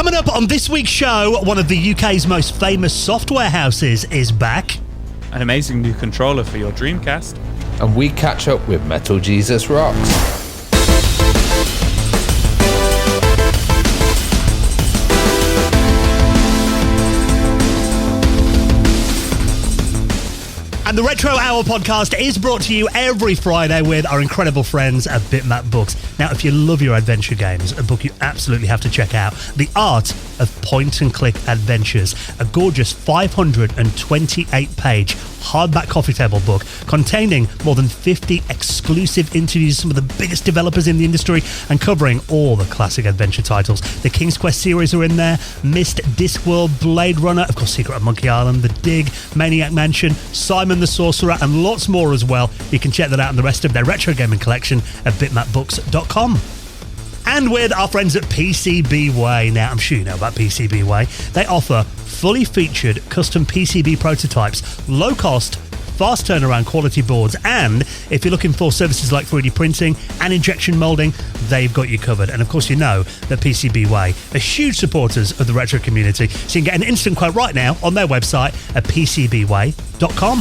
Coming up on this week's show, one of the UK's most famous software houses is back. An amazing new controller for your Dreamcast. And we catch up with Metal Jesus Rocks. And the Retro Hour podcast is brought to you every Friday with our incredible friends at Bitmap Books. Now, if you love your adventure games, a book you absolutely have to check out, The Art of Point-and-Click Adventures, a gorgeous 528-page hardback coffee table book containing more than 50 exclusive interviews with some of the biggest developers in the industry and covering all the classic adventure titles. The King's Quest series are in there, Myst, Discworld, Blade Runner, of course Secret of Monkey Island, The Dig, Maniac Mansion, Simon the Sorcerer, and lots more as well. You can check that out and the rest of their retro gaming collection at bitmapbooks.com. And with our friends at PCBWay. Now, I'm sure you know about PCBWay. They offer fully featured custom PCB prototypes, low cost, fast turnaround quality boards, and if you're looking for services like 3D printing and injection molding, they've got you covered. And of course, you know that PCBWay are huge supporters of the retro community, so you can get an instant quote right now on their website at pcbway.com.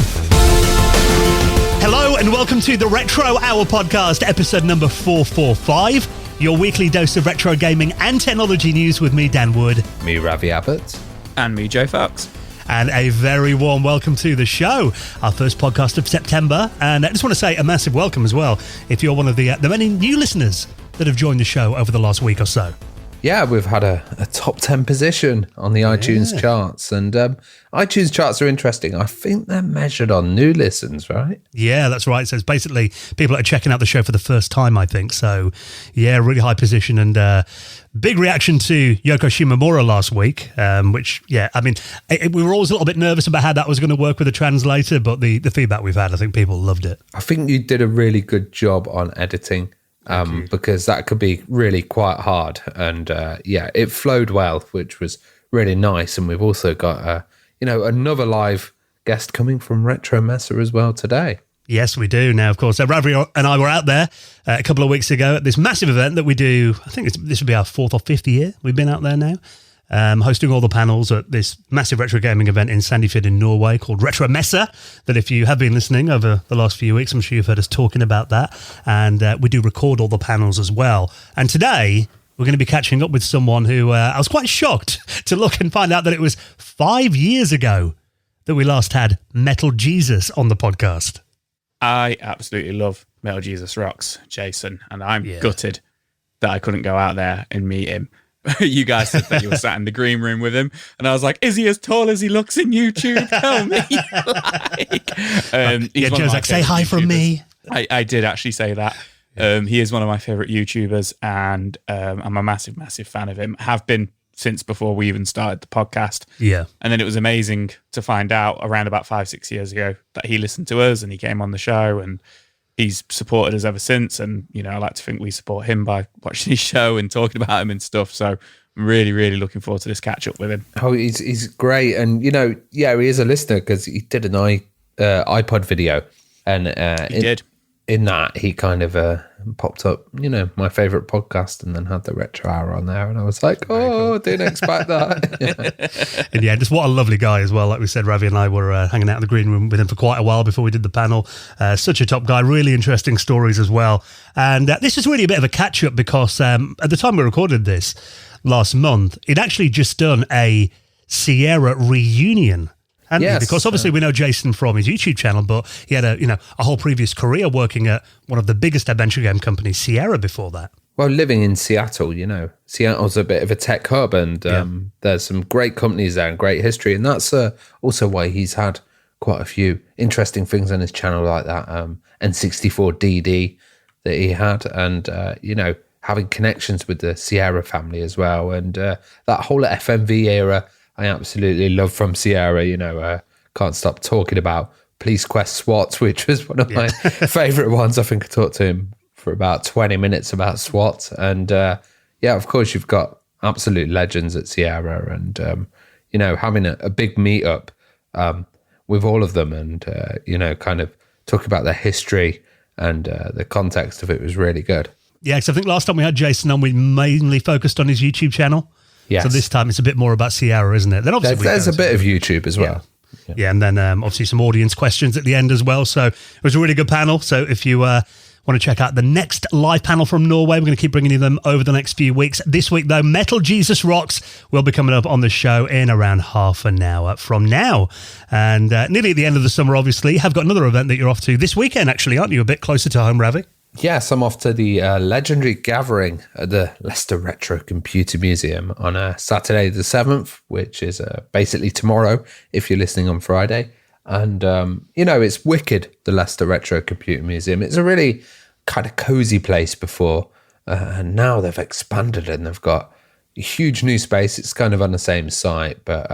Hello and welcome to the Retro Hour podcast, episode number 445. Your weekly dose of retro gaming and technology news with me, Dan Wood. Me, Ravi Abbott. And me, Joe Fox. And a very warm welcome to the show, our first podcast of September. And I just want to say a massive welcome as well if you're one of the many new listeners that have joined the show over the last week or so. Yeah, we've had a top 10 position on the iTunes charts. And iTunes charts are interesting. I think they're measured on new listens, right? Yeah, that's right. So it's basically people that are checking out the show for the first time, I think. So, yeah, really high position and big reaction to Yoko Shimomura last week, which, yeah, I mean, we were always a little bit nervous about how that was going to work with the translator, but the feedback we've had, I think people loved it. I think you did a really good job on editing. Because that could be really quite hard. And yeah, it flowed well, which was really nice. And we've also got, another live guest coming from Retro Mesa as well today. Yes, we do. Now, of course, Ravi and I were out there a couple of weeks ago at this massive event that we do. I think this would be our fourth or fifth year we've been out there now. Hosting all the panels at this massive retro gaming event in Sandefjord in Norway called Retro Mesa, that if you have been listening over the last few weeks, I'm sure you've heard us talking about that. And we do record all the panels as well. And today, we're going to be catching up with someone who I was quite shocked to look and find out that it was 5 years ago that we last had Metal Jesus on the podcast. I absolutely love Metal Jesus Rocks, Jason, and I'm gutted that I couldn't go out there and meet him. You guys said that you were sat in the green room with him, and I was like, "Is he as tall as he looks in YouTube? Tell me." Joe's like, "Say hi from me." I did actually say that. He is one of my favorite YouTubers, and I'm a massive, massive fan of him. Have been since before we even started the podcast. Yeah, and then it was amazing to find out around about 5-6 years ago that he listened to us and he came on the show and he's supported us ever since, and I like to think we support him by watching his show and talking about him and stuff. So I'm really, really looking forward to this catch up with him. Oh, he's great, and he is a listener because he did an iPod video, and he did. In that, he kind of popped up, my favorite podcast, and then had the Retro Hour on there, and I was like, didn't expect that. And yeah, just what a lovely guy as well. Like we said, Ravi and I were hanging out in the green room with him for quite a while before we did the panel. Such a top guy, really interesting stories as well. And this was really a bit of a catch-up because at the time we recorded this last month, he'd actually just done a Sierra reunion. Yes, because obviously we know Jason from his YouTube channel, but he had a whole previous career working at one of the biggest adventure game companies, Sierra, before that. Well, living in Seattle, Seattle's a bit of a tech hub, and there's some great companies there and great history, and that's also why he's had quite a few interesting things on his channel like that N64DD that he had, and having connections with the Sierra family as well, and that whole FMV era. I absolutely love from Sierra, can't stop talking about Police Quest SWAT, which was one of my favourite ones. I think I talked to him for about 20 minutes about SWAT. And of course, you've got absolute legends at Sierra and, having a big meetup with all of them and, kind of talk about their history and the context of it was really good. Yeah, because I think last time we had Jason on, we mainly focused on his YouTube channel. Yes. So this time it's a bit more about Sierra, isn't it? Then obviously there's a bit of YouTube as well. Yeah, and then obviously some audience questions at the end as well. So it was a really good panel. So if you want to check out the next live panel from Norway, we're going to keep bringing you them over the next few weeks. This week, though, Metal Jesus Rocks will be coming up on the show in around half an hour from now. And nearly at the end of the summer, obviously, have got another event that you're off to this weekend, actually, aren't you? A bit closer to home, Ravi? Yes, I'm off to the legendary gathering at the Leicester Retro Computer Museum on Saturday the 7th, which is basically tomorrow if you're listening on Friday. And, it's wicked, the Leicester Retro Computer Museum. It's a really kind of cozy place before. And now they've expanded and they've got a huge new space. It's kind of on the same site, but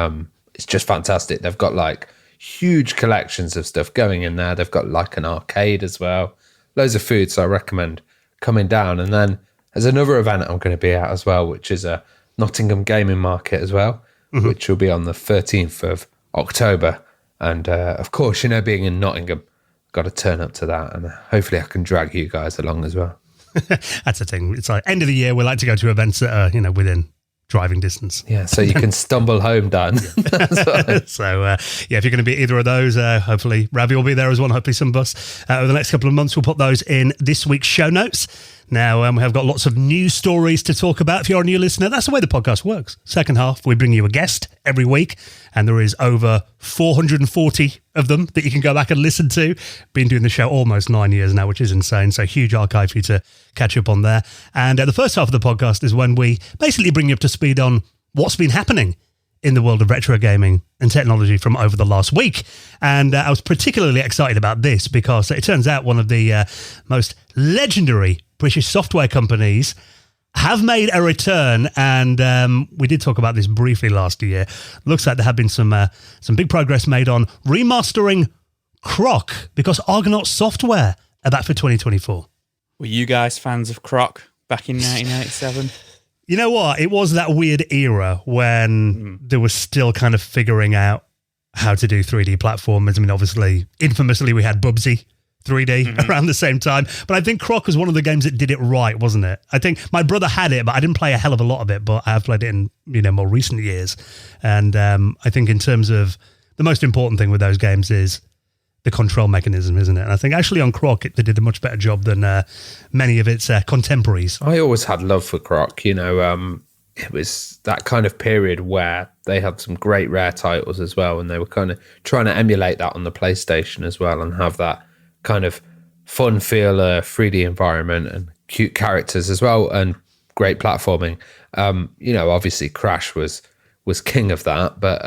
it's just fantastic. They've got like huge collections of stuff going in there. They've got like an arcade as well. Loads of food, so I recommend coming down. And then there's another event I'm going to be at as well, which is a Nottingham Gaming Market as well, which will be on the 13th of October. And of course, being in Nottingham, got to turn up to that. And hopefully I can drag you guys along as well. That's the thing. It's like end of the year, we like to go to events that are, within driving distance. Yeah, so you can stumble home, Dan. So, if you're going to be either of those, hopefully Ravi will be there as well. Hopefully some of us over the next couple of months. We'll put those in this week's show notes. Now, we have got lots of news stories to talk about. If you're a new listener, that's the way the podcast works. Second half, we bring you a guest every week, and there is over 440 of them that you can go back and listen to. Been doing the show almost 9 years now, which is insane. So huge archive for you to catch up on there. And the first half of the podcast is when we basically bring you up to speed on what's been happening in the world of retro gaming and technology from over the last week. And I was particularly excited about this because it turns out one of the most legendary British software companies have made a return, and we did talk about this briefly last year. Looks like there have been some big progress made on remastering Croc because Argonaut Software are back for 2024. Were you guys fans of Croc back in 1997? You know what? It was that weird era when there was still kind of figuring out how to do 3D platformers. I mean, obviously, infamously, we had Bubsy 3D around the same time. But I think Croc was one of the games that did it right, wasn't it? I think my brother had it, but I didn't play a hell of a lot of it, but I have played it in, more recent years. And I think in terms of the most important thing with those games is the control mechanism, isn't it? And I think actually on Croc, they did a much better job than many of its contemporaries. I always had love for Croc, it was that kind of period where they had some great rare titles as well, and they were kind of trying to emulate that on the PlayStation as well and have that kind of fun feel, 3D environment and cute characters as well, and great platforming. Obviously Crash was king of that, but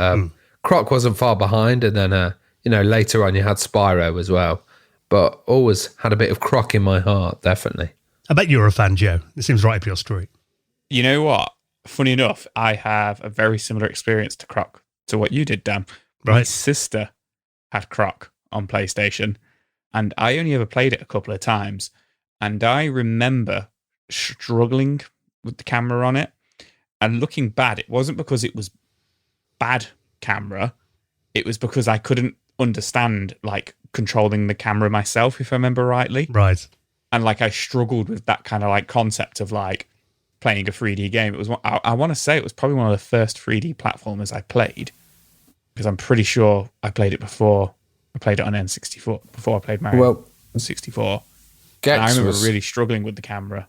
Croc wasn't far behind. And then, later on you had Spyro as well, but always had a bit of Croc in my heart, definitely. I bet you're a fan, Joe. It seems right up your street. You know what? Funny enough, I have a very similar experience to Croc to what you did, Dan. Right. My sister had Croc on PlayStation, and I only ever played it a couple of times. And I remember struggling with the camera on it and looking bad. It wasn't because it was bad camera. It was because I couldn't understand, controlling the camera myself, if I remember rightly. Right. And, I struggled with that kind of, concept of, playing a 3D game. It was, I want to say it was probably one of the first 3D platformers I played, because I'm pretty sure I played it before. I played it on N64 before I played Mario 64. And I remember really struggling with the camera.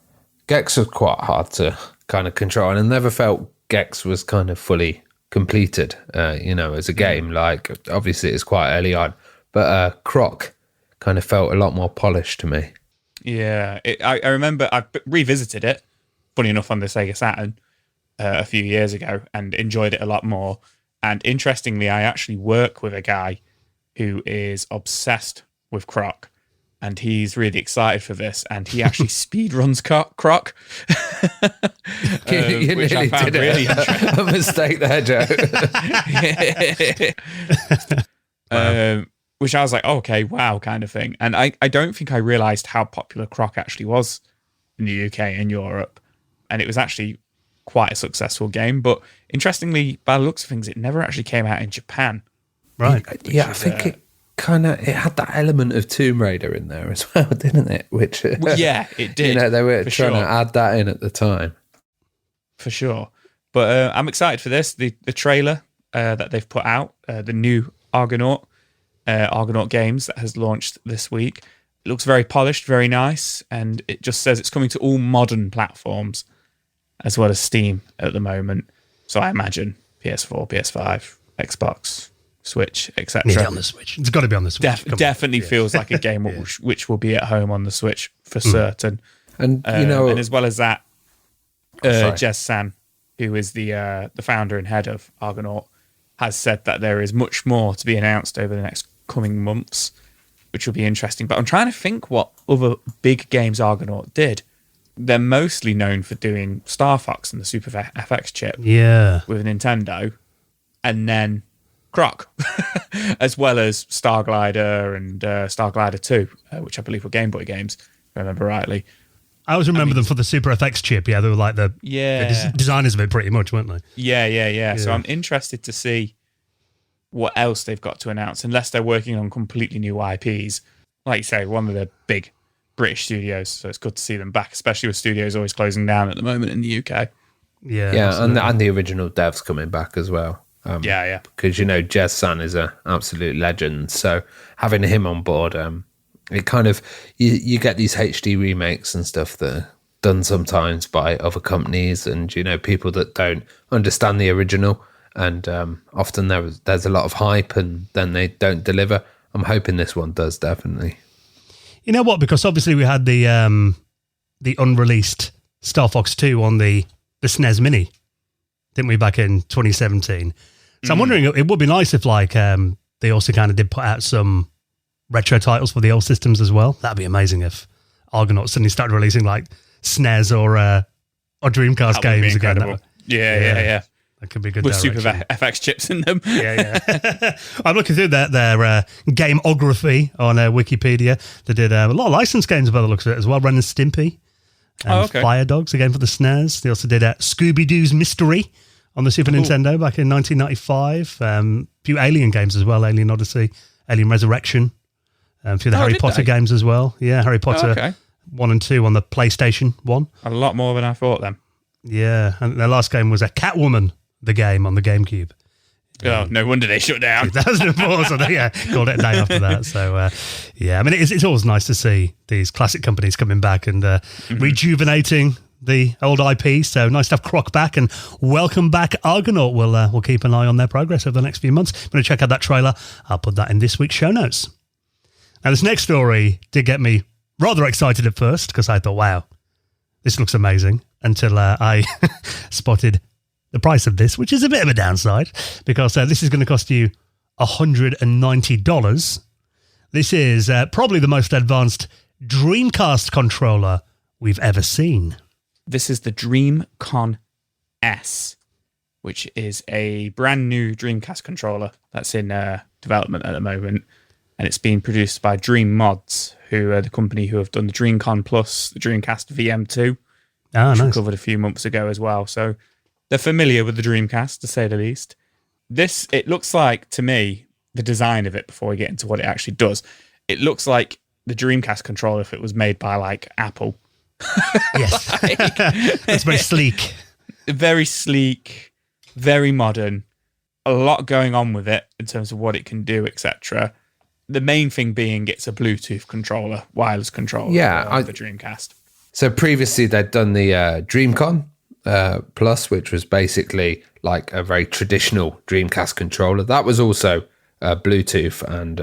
Gex was quite hard to kind of control, and I never felt Gex was kind of fully completed, as a game. Obviously it's quite early on, but Croc kind of felt a lot more polished to me. Yeah, I remember I revisited it, funny enough, on the Sega Saturn a few years ago, and enjoyed it a lot more. And interestingly, I actually work with a guy who is obsessed with Croc, and he's really excited for this, and he actually speed runs Croc, which I found really interesting. A mistake there, Joe. Which I was like, okay, wow, kind of thing. And I don't think I realised how popular Croc actually was in the UK and Europe, and it was actually quite a successful game. But interestingly, by the looks of things, it never actually came out in Japan. Right. Yeah, I think it had that element of Tomb Raider in there as well, didn't it? Which yeah, it did. They were trying to add that in at the time. For sure. But I'm excited for this. The trailer that they've put out, the new Argonaut Games that has launched this week. It looks very polished, very nice, and it just says it's coming to all modern platforms as well as Steam at the moment. So I imagine PS4, PS5, Xbox, Switch, etc. Need it on the Switch. It's got to be on the Switch. Definitely feels like a game which will be at home on the Switch for certain. And and as well as that, Jez San, who is the founder and head of Argonaut, has said that there is much more to be announced over the next coming months, which will be interesting. But I'm trying to think what other big games Argonaut did. They're mostly known for doing Star Fox and the Super FX chip with Nintendo, and then Croc, as well as Starglider and Starglider 2, which I believe were Game Boy games, if I remember rightly. I always remember them for the Super FX chip. Yeah, they were like the designers of it pretty much, weren't they? Yeah. So I'm interested to see what else they've got to announce, unless they're working on completely new IPs. Like you say, one of the big British studios, so it's good to see them back, especially with studios always closing down at the moment in the UK. Yeah, and the original devs coming back as well. Because Jez San is an absolute legend, so having him on board, it kind of you get these HD remakes and stuff that are done sometimes by other companies, and people that don't understand the original, and often there's a lot of hype, and then they don't deliver. I'm hoping this one does, definitely. You know what? Because obviously we had the unreleased Star Fox 2 on the SNES Mini, didn't we, back in 2017? So I'm wondering, it would be nice if they also kind of did put out some retro titles for the old systems as well. That'd be amazing if Argonaut suddenly started releasing like SNES or Dreamcast games again. Yeah. That could be good. With Super FX chips in them. Yeah. I'm looking through their gameography on Wikipedia. They did a lot of licensed games by the looks of it as well. Ren and Stimpy. Fire Dogs again for the SNES. They also did Scooby-Doo's Mystery on the Super Nintendo back in 1995. A few Alien games as well. Alien Odyssey, Alien Resurrection. A few of the Harry Potter games as well. Yeah, Harry Potter 1 and 2 on the PlayStation 1. A lot more than I thought then. Yeah, and their last game was a Catwoman, the game on the GameCube. Oh, no wonder they shut down. 2004, so they called it a day after that. So, I mean, it's always nice to see these classic companies coming back and rejuvenating the old IP. So nice to have Croc back, and welcome back Argonaut. We'll keep an eye on their progress over the next few months. I'm going to check out that trailer. I'll put that in this week's show notes. Now, this next story did get me rather excited at first because I thought, wow, this looks amazing, until I spotted the price of this, which is a bit of a downside because this is going to cost you $190. This is probably the most advanced Dreamcast controller we've ever seen. This is the DreamCon S, which is a brand new Dreamcast controller that's in development at the moment. And it's being produced by Dream Mods, who are the company who have done the DreamCon Plus, the Dreamcast VM2, which we covered a few months ago as well. So they're familiar with the Dreamcast, to say the least. This, it looks like, to me, the design of it, before we get into what it actually does, it looks like the Dreamcast controller if it was made by, like, Apple. Yes. It's very sleek. Very sleek, very modern. A lot going on with it in terms of what it can do, etc. The main thing being it's a Bluetooth controller, wireless controller for the Dreamcast. So previously they'd done the DreamCon Plus, which was basically like a very traditional Dreamcast controller. That was also Bluetooth, and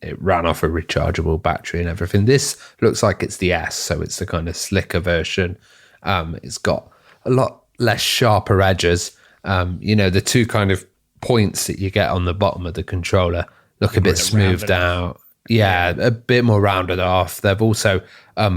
it ran off a rechargeable battery and everything. This looks like it's the S, so it's the kind of slicker version. It's got a lot less sharper edges. The two kind of points that you get on the bottom of the controller look a bit smoothed out. Yeah, a bit more rounded off. They've also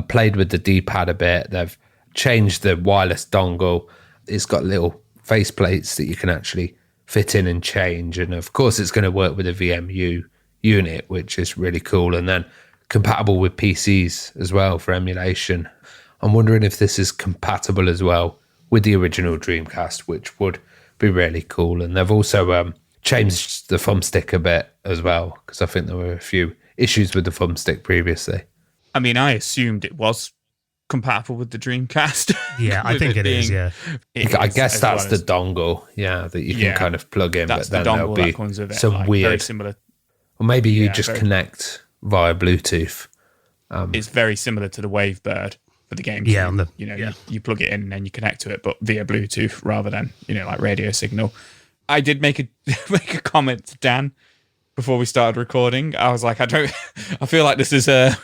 played with the D-pad a bit. They've changed the wireless dongle. It's got little face plates that you can actually fit in and change. And of course, it's going to work with a VMU unit, which is really cool. And then compatible with PCs as well for emulation. I'm wondering if this is compatible as well with the original Dreamcast, which would be really cool. And they've also changed the thumbstick a bit as well, because I think there were a few issues with the thumbstick previously. I mean, I assumed it was compatible with the Dreamcast. Yeah, I think it is. Yeah, I guess that's the dongle. Yeah, that you can kind of plug in. That's but then the there'll dongle be that comes with it. some like, weird, very similar. or maybe you just connect via Bluetooth. It's very similar to the Wavebird for the GameCube. Yeah, you plug it in and then you connect to it, but via Bluetooth rather than like radio signal. I did make a make a comment to Dan before we started recording. I was like, I feel like this is a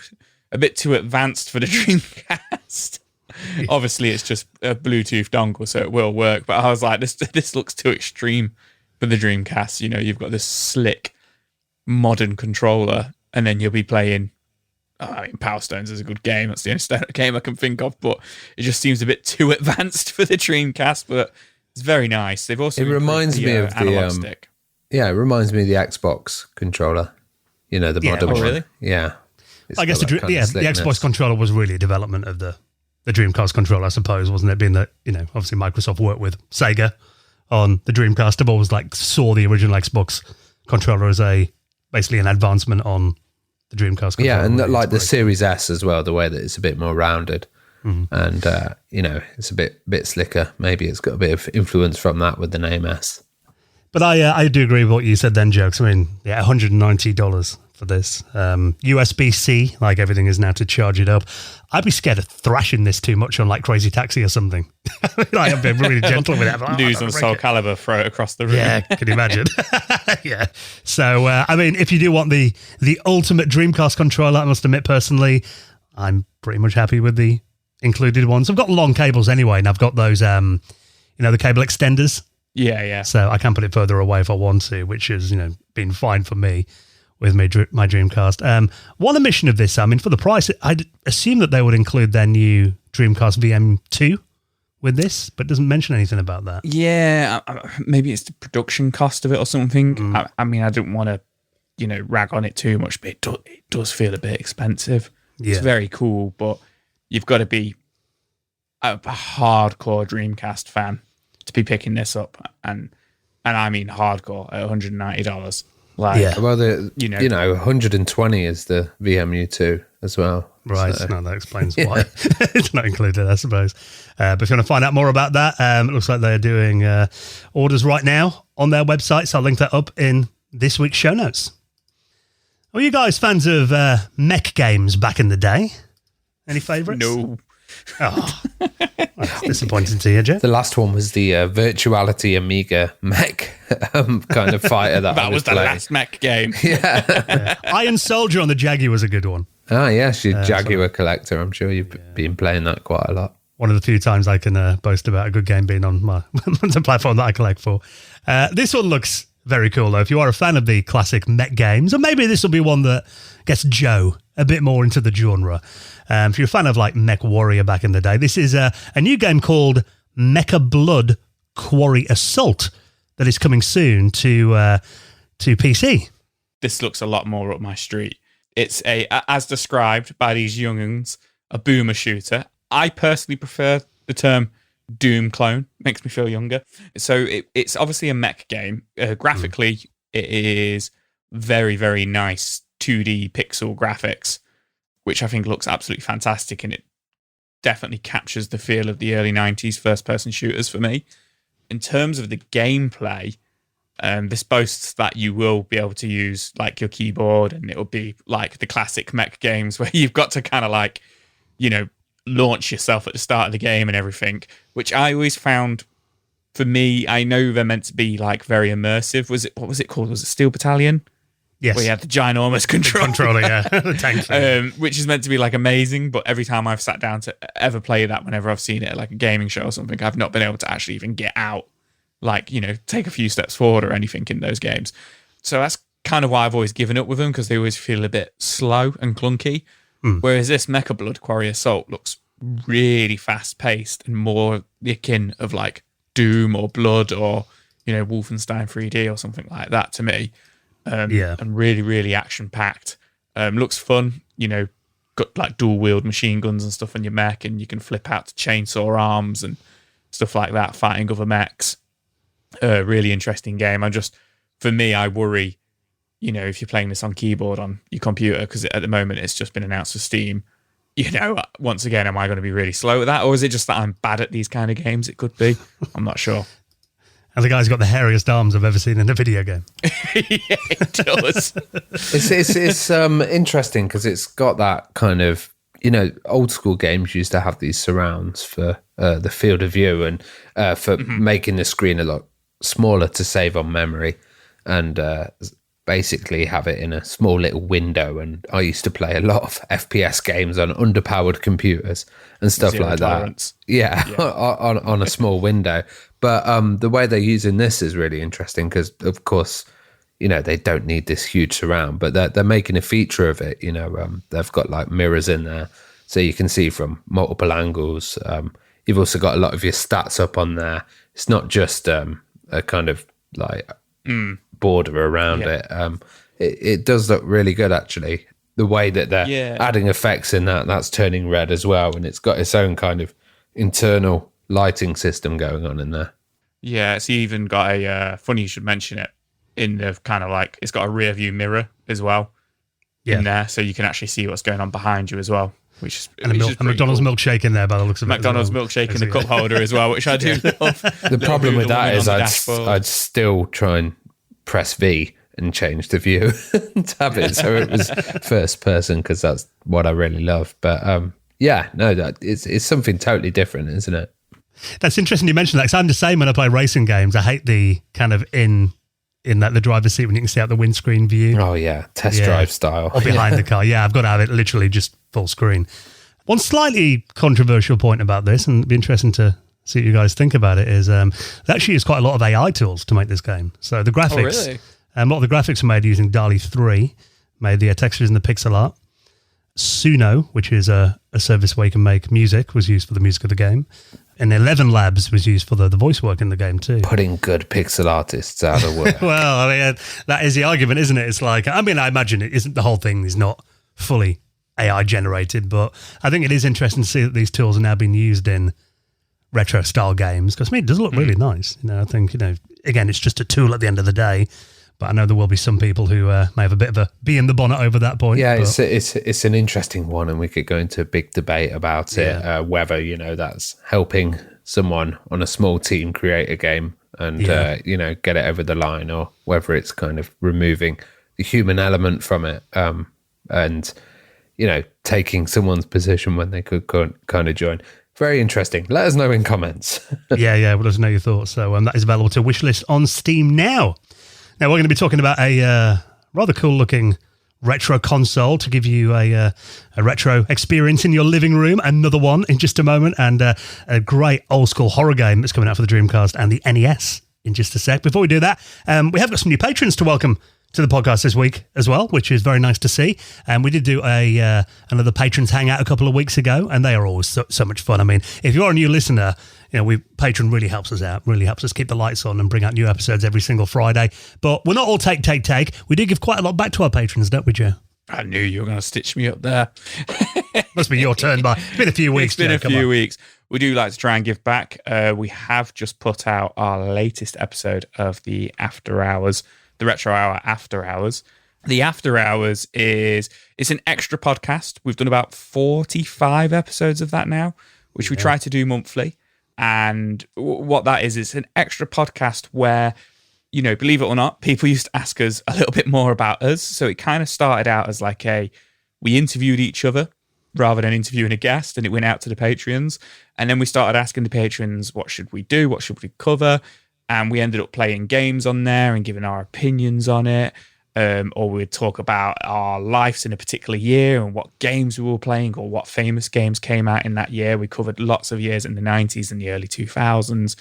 bit too advanced for the Dreamcast. Obviously, it's just a Bluetooth dongle, so it will work. But I was like, this looks too extreme for the Dreamcast. You've got this slick, modern controller, and then you'll be playing. Power Stones is a good game. That's the only game I can think of, but it just seems a bit too advanced for the Dreamcast. But it's very nice. They've also it reminds me of analog stick. Yeah, it reminds me of the Xbox controller. The modern one. Really? Yeah. I guess the Xbox controller was really a development of the Dreamcast controller, I suppose, wasn't it? Being that obviously Microsoft worked with Sega on the Dreamcast. I've always saw the original Xbox controller as basically an advancement on the Dreamcast controller. Yeah, and like the Series S as well, the way that it's a bit more rounded, and it's a bit slicker. Maybe it's got a bit of influence from that with the name S. But I do agree with what you said then, Jokes. I mean, yeah, $190 for this. USB-C, like everything is now to charge it up. I'd be scared of thrashing this too much on like Crazy Taxi or something. I've been really gentle with it. News on Soul Calibur, throw it across the room. Yeah, can you imagine? Yeah. So, I mean, if you do want the ultimate Dreamcast controller, I must admit personally, I'm pretty much happy with the included ones. I've got long cables anyway, and I've got those, the cable extenders. Yeah. So I can put it further away if I want to, which has, been fine for me with my Dreamcast. One omission of this, I mean, for the price, I'd assume that they would include their new Dreamcast VM2 with this, but doesn't mention anything about that. Yeah, maybe it's the production cost of it or something. I mean, I don't want to, rag on it too much, but it does feel a bit expensive. Yeah. It's very cool, but you've got to be a hardcore Dreamcast fan to be picking this up, and I mean hardcore at $190. Like, yeah, well, 120 is the VMU2 as well. Right, so. No, that explains why it's not included, I suppose. But if you want to find out more about that, it looks like they're doing orders right now on their website, so I'll link that up in this week's show notes. Were you guys fans of mech games back in the day? Any favourites? No. Oh, that's disappointing to you, Jeff. The last one was the Virtuality Amiga mech kind of fighter that was the last mech game. Yeah. Iron Soldier on the Jaguar was a good one. Ah, yes, you're Jaguar collector. I'm sure you've been playing that quite a lot. One of the few times I can boast about a good game being on the platform that I collect for. This one looks very cool, though. If you are a fan of the classic mech games, or maybe this will be one that gets Joe a bit more into the genre. If you're a fan of like Mech Warrior back in the day, this is a new game called Mecha Blood Quarry Assault that is coming soon to PC. This looks a lot more up my street. It's as described by these young'uns, a boomer shooter. I personally prefer the term Doom clone. Makes me feel younger. So it's obviously a mech game. Graphically, it is very, very nice 2D pixel graphics, which I think looks absolutely fantastic, and it definitely captures the feel of the early 90s first-person shooters for me. In terms of the gameplay, this boasts that you will be able to use like your keyboard, and it'll be like the classic mech games where you've got to kind of like, launch yourself at the start of the game and everything, which I always found, for me, I know they're meant to be like very immersive. What was it called? Was it Steel Battalion? Yes. Where you had the ginormous controller, yeah. The tank. Which is meant to be like amazing, but every time I've sat down to ever play that, whenever I've seen it at like a gaming show or something, I've not been able to actually even get out, like, take a few steps forward or anything in those games. So that's kind of why I've always given up with them, because they always feel a bit slow and clunky. Whereas this Mecha Blood Quarry Assault looks really fast paced and more the akin of like Doom or Blood or, Wolfenstein 3D or something like that to me. And really, really action packed. Looks fun, got like dual wield machine guns and stuff on your mech, and you can flip out to chainsaw arms and stuff like that, fighting other mechs. Really interesting game. For me, I worry, if you're playing this on keyboard on your computer, because at the moment it's just been announced for Steam, once again, am I going to be really slow at that? Or is it just that I'm bad at these kind of games? It could be. I'm not sure. And the guy's got the hairiest arms I've ever seen in a video game. Yeah, it does. It's interesting because it's got that kind of, old school games used to have these surrounds for the field of view and for making the screen a lot smaller to save on memory and basically have it in a small little window. And I used to play a lot of FPS games on underpowered computers and stuff like tolerance. that. Yeah. on a small window. But the way they're using this is really interesting because, of course, they don't need this huge surround, but they're making a feature of it. They've got like mirrors in there so you can see from multiple angles. You've also got a lot of your stats up on there. It's not just a kind of like border around it. It does look really good, actually. The way that they're adding effects in that's turning red as well, and it's got its own kind of internal lighting system going on in there. Yeah, it's even got a funny you should mention it. In the kind of like, it's got a rear view mirror as well in there, so you can actually see what's going on behind you as well. Which is a McDonald's milkshake in there by the looks of it. McDonald's milkshake in the cup holder as well, which I do love. The problem with that is I'd still try and press V and change the view and have it so it was first person because that's what I really love. But it's something totally different, isn't it? That's interesting you mentioned that because I'm the same when I play racing games. I hate the kind of in that the driver's seat when you can see out the windscreen view. Oh yeah, test drive style. Or behind the car. Yeah, I've got to have it literally just full screen. One slightly controversial point about this, and it'd be interesting to see what you guys think about it, is they actually use quite a lot of AI tools to make this game. So the graphics, a lot of the graphics are made using DALL-E 3, made the textures in the pixel art. Suno, which is a service where you can make music, was used for the music of the game. And 11 Labs was used for the voice work in the game too. Putting good pixel artists out of work. Well, I mean, that is the argument, isn't it? It's like, I imagine it isn't, the whole thing is not fully AI generated, but I think it is interesting to see that these tools are now being used in retro style games because, it does look really nice. I think, again, it's just a tool at the end of the day. But I know there will be some people who may have a bit of a bee in the bonnet over that point. Yeah, it's an interesting one, and we could go into a big debate about it, whether, that's helping someone on a small team create a game and, get it over the line, or whether it's kind of removing the human element from it and, taking someone's position when they could kind of join. Very interesting. Let us know in comments. Yeah, let us know your thoughts. So that is available to wishlist on Steam now. Now, we're going to be talking about a rather cool-looking retro console to give you a retro experience in your living room. Another one in just a moment, and a great old-school horror game that's coming out for the Dreamcast and the NES in just a sec. Before we do that, we have got some new patrons to welcome to the podcast this week as well, which is very nice to see. And we did do another patrons hangout a couple of weeks ago, and they are always so much fun. If you're a new listener, Patreon really helps us out, really helps us keep the lights on and bring out new episodes every single Friday. But we're not all take. We do give quite a lot back to our patrons, don't we, Joe? I knew you were going to stitch me up there. Must be your turn, but it's been a few weeks. It's been a few weeks. We do like to try and give back. We have just put out our latest episode of the After Hours, the Retro Hour After Hours. The After Hours it's an extra podcast. We've done about 45 episodes of that now, which we try to do monthly. And what that is, it's an extra podcast where, believe it or not, people used to ask us a little bit more about us. So it kind of started out as like we interviewed each other rather than interviewing a guest, and it went out to the Patreons. And then we started asking the patrons, what should we do? What should we cover? And we ended up playing games on there and giving our opinions on it. Or we'd talk about our lives in a particular year and what games we were playing or what famous games came out in that year. We covered lots of years in the 90s and the early 2000s.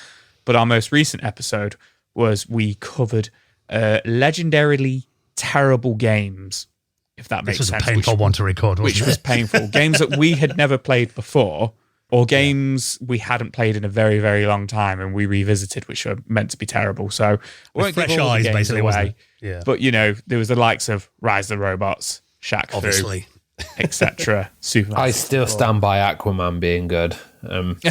But our most recent episode was we covered legendarily terrible games, if that makes sense. This was a painful one to record, wasn't it? Which was painful. Games that we had never played before, or games we hadn't played in a very, very long time and we revisited, which are meant to be terrible. So we won't fresh give all eyes, the games basically, away. wasn't it? Yeah. But, there was the likes of Rise of the Robots, Shaq obviously. Fu, etc. Super. I still stand by Aquaman being good. There's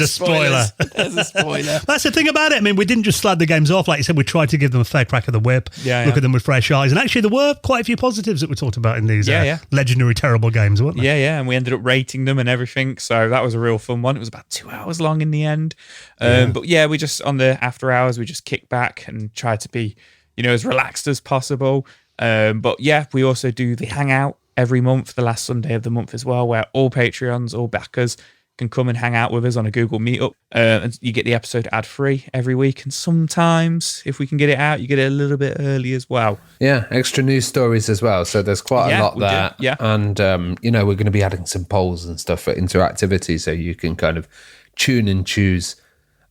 a spoiler. There's a spoiler. That's the thing about it. I mean, we didn't just slag the games off. Like you said, we tried to give them a fair crack of the whip, look at them with fresh eyes. And actually, there were quite a few positives that we talked about in these legendary, terrible games, weren't there? Yeah. And we ended up rating them and everything. So that was a real fun one. It was about 2 hours long in the end. But we just, on the after hours, we just kicked back and tried to be, as relaxed as possible. But we also do the Hangout every month, the last Sunday of the month as well, where all Patreons, all backers can come and hang out with us on a Google Meetup. And you get the episode ad-free every week. And sometimes, if we can get it out, you get it a little bit early as well. Yeah, extra news stories as well. So there's quite a lot there. Yeah. And, we're going to be adding some polls and stuff for interactivity, so you can kind of tune and choose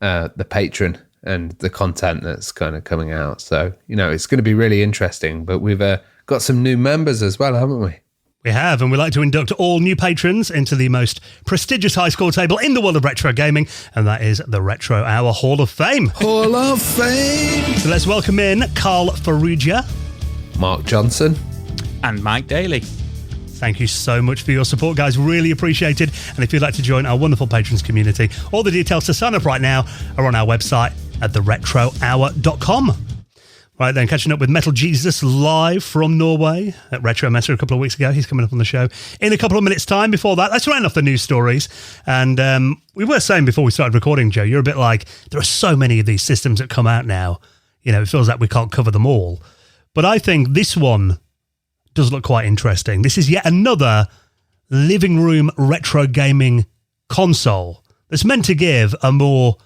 the patron and the content that's kind of coming out. So, it's going to be really interesting. But we've got some new members as well, haven't we? We have, and we like to induct all new patrons into the most prestigious high score table in the world of retro gaming, and that is the Retro Hour Hall of Fame. Hall of Fame! So let's welcome in Carl Farrugia, Mark Johnson, and Mike Daly. Thank you so much for your support, guys. Really appreciate it. And if you'd like to join our wonderful patrons community, all the details to sign up right now are on our website at theretrohour.com. Right then, catching up with Metal Jesus live from Norway at Retro Meta a couple of weeks ago. He's coming up on the show in a couple of minutes' time. Before that, let's round off the news stories. And we were saying before we started recording, Joe, you're a bit like, there are so many of these systems that come out now. It feels like we can't cover them all. But I think this one does look quite interesting. This is yet another living room retro gaming console that's meant to give a more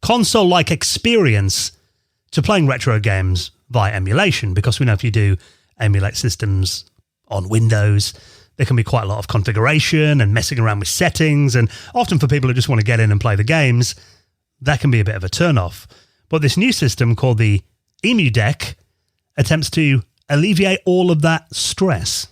console-like experience to playing retro games via emulation, because we know if you do emulate systems on Windows, there can be quite a lot of configuration and messing around with settings, and often for people who just want to get in and play the games, that can be a bit of a turn-off. But this new system called the Emu Deck attempts to alleviate all of that stress.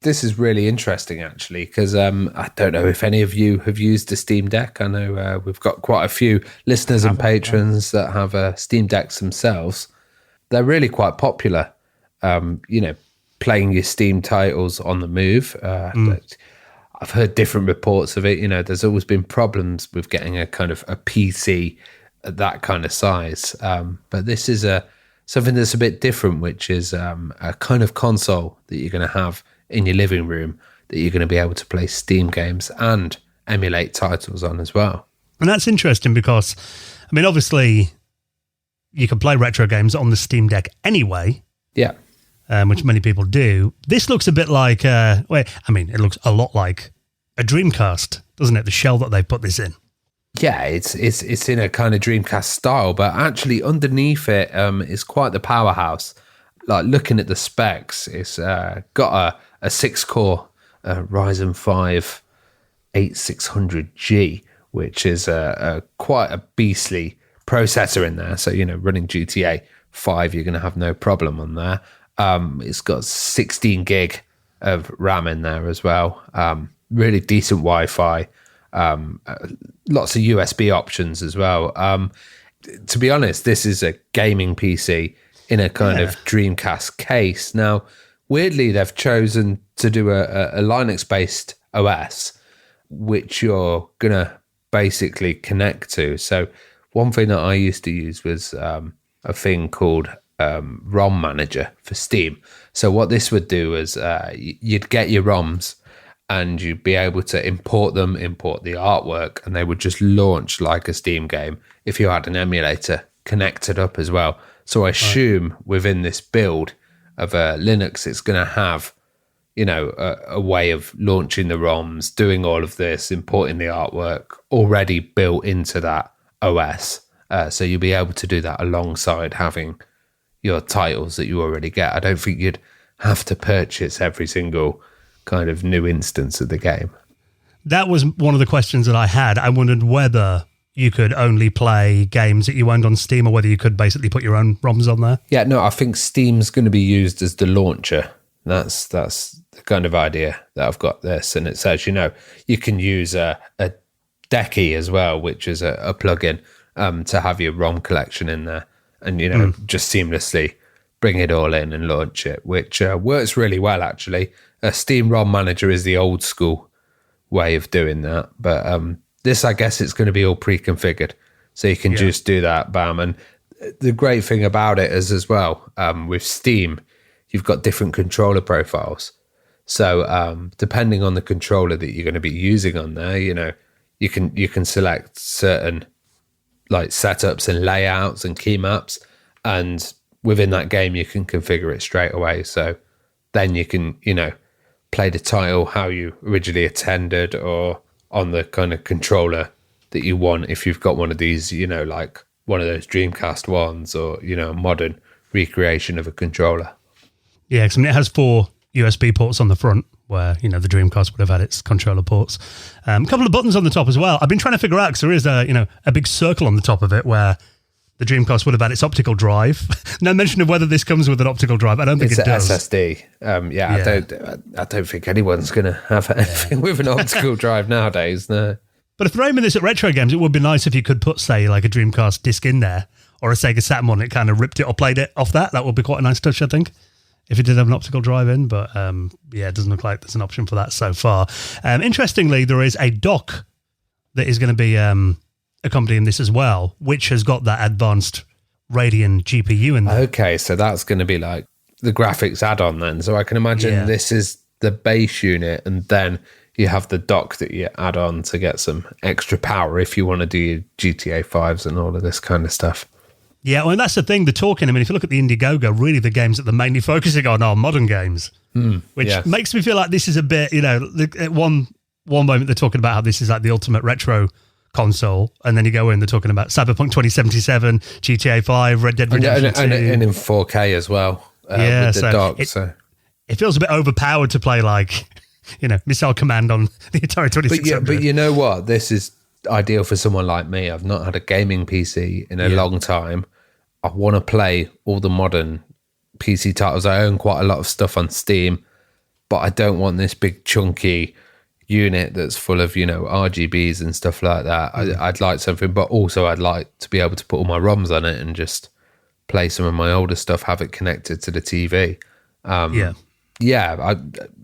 This is really interesting, actually, because I don't know if any of you have used a Steam Deck. I know we've got quite a few listeners and patrons that have Steam Decks themselves. They're really quite popular, playing your Steam titles on the move. I've heard different reports of it. There's always been problems with getting a kind of a PC at that kind of size. But this is something that's a bit different, which is a kind of console that you're going to have in your living room that you're going to be able to play Steam games and emulate titles on as well. And that's interesting because, obviously, you can play retro games on the Steam Deck anyway. Yeah. Which many people do. This looks a bit like, it looks a lot like a Dreamcast, doesn't it? The shell that they put this in. Yeah, it's in a kind of Dreamcast style, but actually underneath it is quite the powerhouse. Like, looking at the specs, it's got a 6-core Ryzen 5 8600G, which is quite a beastly processor in there. So, running GTA 5, you're going to have no problem on there. It's got 16 gig of RAM in there as well. Really decent Wi-Fi. Lots of USB options as well. To be honest, this is a gaming PC in a kind of Dreamcast case. Now, weirdly, they've chosen to do a Linux-based OS, which you're going to basically connect to. So one thing that I used to use was a thing called ROM Manager for Steam. So what this would do is you'd get your ROMs and you'd be able to import them, import the artwork, and they would just launch like a Steam game if you had an emulator connected up as well. So I assume within this build of Linux, it's going to have, a way of launching the ROMs, doing all of this, importing the artwork already built into that OS. So you'll be able to do that alongside having your titles that you already get. I don't think you'd have to purchase every single kind of new instance of the game. That was one of the questions that I had. I wondered whether you could only play games that you owned on Steam or whether you could basically put your own ROMs on there. Yeah, no, I think Steam's going to be used as the launcher. That's the kind of idea that I've got this. And it says, you can use a Decky as well, which is a plugin to have your ROM collection in there and, just seamlessly bring it all in and launch it, which works really well, actually. Steam ROM Manager is the old school way of doing that. But this, I guess it's going to be all pre-configured. So you can just do that, bam. And the great thing about it is as well, with Steam, you've got different controller profiles. So depending on the controller that you're going to be using on there, you can select certain like setups and layouts and key maps, and within that game you can configure it straight away. So then you can, play the title how you originally intended, or on the kind of controller that you want. If you've got one of these, like one of those Dreamcast ones, or, a modern recreation of a controller. Yeah, because it has 4 USB ports on the front where, the Dreamcast would have had its controller ports. A couple of buttons on the top as well. I've been trying to figure out, because there is a big circle on the top of it where the Dreamcast would have had its optical drive. No mention of whether this comes with an optical drive. I don't think it does. It's an SSD. I don't think anyone's going to have anything with an optical drive nowadays, no. But if they're aiming this at retro games, it would be nice if you could put, say, like a Dreamcast disc in there, or a Sega Saturn one, it kind of ripped it or played it off that. That would be quite a nice touch, I think, if it did have an optical drive in. But it doesn't look like there's an option for that so far. Interestingly, there is a dock that is going to be accompanying this as well, which has got that advanced Radeon GPU in there. Okay, so that's going to be like the graphics add-on then. So I can imagine this is the base unit, and then you have the dock that you add on to get some extra power if you want to do your GTA 5s and all of this kind of stuff. Yeah, well, and that's the thing, they're talking. I mean, if you look at the Indiegogo, really the games that they're mainly focusing on are modern games, which makes me feel like this is a bit, at one moment they're talking about how this is like the ultimate retro console, and then you go in, they're talking about Cyberpunk 2077, GTA 5, Red Dead Redemption 2. And in 4K as well, with the dock. It feels a bit overpowered to play like, Missile Command on the Atari 2600. But you know what? This is ideal for someone like me. I've not had a gaming PC in a long time. I want to play all the modern PC titles. I own quite a lot of stuff on Steam, but I don't want this big chunky unit that's full of, RGBs and stuff like that. I'd like something, but also I'd like to be able to put all my ROMs on it and just play some of my older stuff, have it connected to the TV.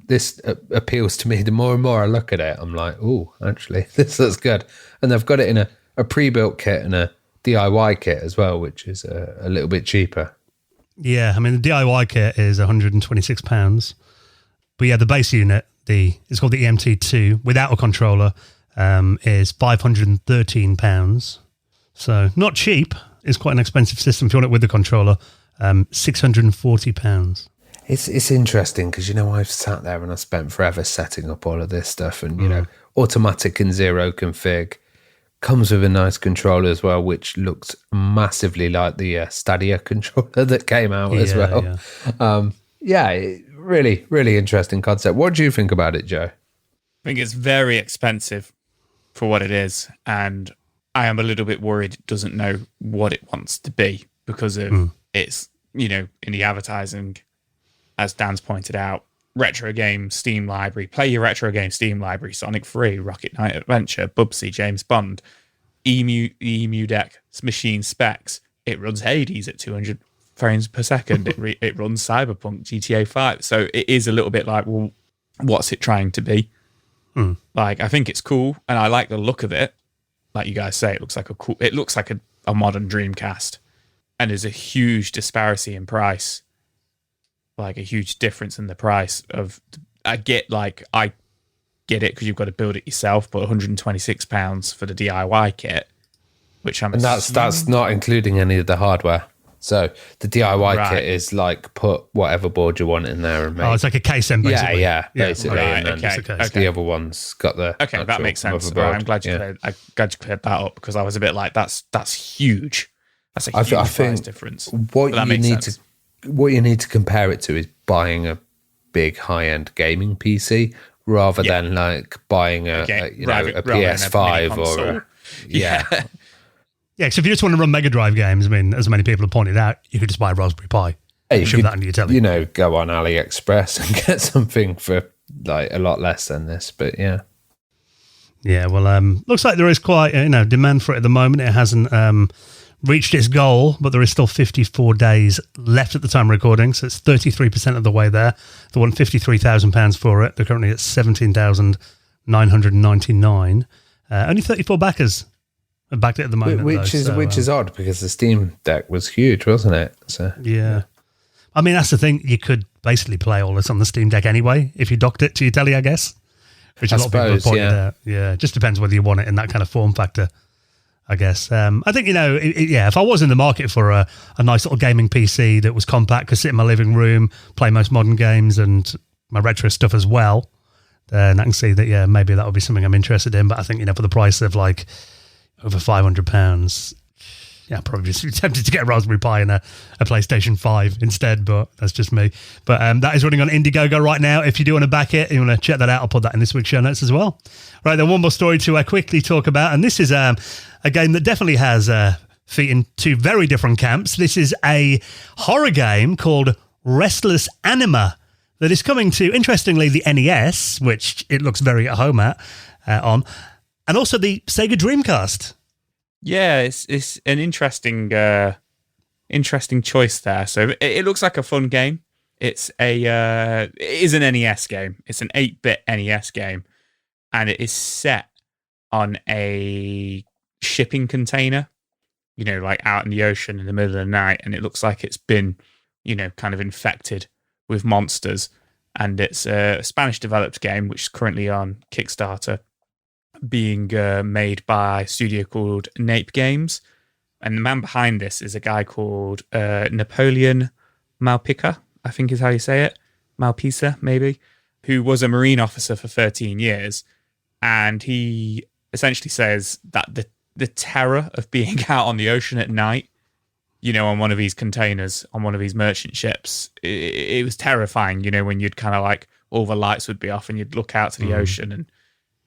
This appeals to me. The more and more I look at it, I'm like, oh, actually, this looks good. And they've got it in a pre-built kit and a DIY kit as well, which is a little bit cheaper. Yeah, I mean, the DIY kit is £126. But yeah, the base unit, it's called the EMT2, without a controller, is £513. So not cheap. It's quite an expensive system if you want it with the controller. £640. It's interesting because, I've sat there and I spent forever setting up all of this stuff, and, automatic and zero config comes with a nice controller as well, which looks massively like the Stadia controller that came out as well. Really, really interesting concept. What do you think about it, Joe? I think it's very expensive for what it is, and I am a little bit worried it doesn't know what it wants to be because of its, in the advertising, as Dan's pointed out, retro game Steam library. Play your retro game Steam library: Sonic 3, Rocket Knight Adventure, Bubsy, James Bond, EMU deck, machine specs. It runs Hades at 200 frames per second. It runs Cyberpunk, GTA 5. So it is a little bit like, well, what's it trying to be? Like, I think it's cool, and I like the look of it. Like you guys say, it looks like a modern Dreamcast, and there's a huge disparity in price. Like a huge difference in the price of, I get it because you've got to build it yourself, but £126 for the DIY kit, which that's not including any of the hardware. So the DIY kit is like put whatever board you want in there and make. Oh, it's like a case then, basically. Yeah, basically. Right, and then the other one's got the that makes sense. Well, I'm glad you cleared that up, because I was a bit like, that's huge. That's a huge price difference. What you need to compare it to is buying a big high-end gaming PC rather than like buying a PS5 or so if you just want to run Mega Drive games, I mean, as many people have pointed out, you could just buy a Raspberry Pi. Hey, shove that under your telly. Go on AliExpress and get something for like a lot less than this. But yeah. Yeah, well, looks like there is quite demand for it at the moment. It hasn't reached its goal, but there is still 54 days left at the time of recording, so it's 33% of the way there. They want £53,000 for it. They're currently at 17,999. Only 34 backers have backed it at the moment, which is odd because the Steam Deck was huge, wasn't it? So yeah. I mean, that's the thing. You could basically play all this on the Steam Deck anyway if you docked it to your telly, I guess. Which a lot of people have pointed out. Yeah, it just depends whether you want it in that kind of form factor, I guess. I think, if I was in the market for a nice little gaming PC that was compact, could sit in my living room, play most modern games and my retro stuff as well, then I can see that, maybe that would be something I'm interested in. But I think, for the price of like over £500, I'd probably just be tempted to get a Raspberry Pi and a PlayStation 5 instead, but that's just me. But that is running on Indiegogo right now. If you do want to back it, you want to check that out, I'll put that in this week's show notes as well. Right, then one more story to quickly talk about, and this is a game that definitely has feet in two very different camps. This is a horror game called Restless Anima that is coming to, interestingly, the NES, which it looks very at home on, and also the Sega Dreamcast. Yeah, it's an interesting choice there. So it looks like a fun game. It is an NES game. It's an 8-bit NES game, and it is set on a shipping container, like out in the ocean in the middle of the night, and it looks like it's been, kind of infected with monsters. And it's a Spanish-developed game, which is currently on Kickstarter, being made by a studio called Nape Games. And the man behind this is a guy called Napoleon Malpica, I think is how you say it. Malpisa, maybe, who was a Marine officer for 13 years. And he essentially says that the terror of being out on the ocean at night, on one of these containers, on one of these merchant ships, it was terrifying, when you'd kind of like all the lights would be off and you'd look out to the ocean and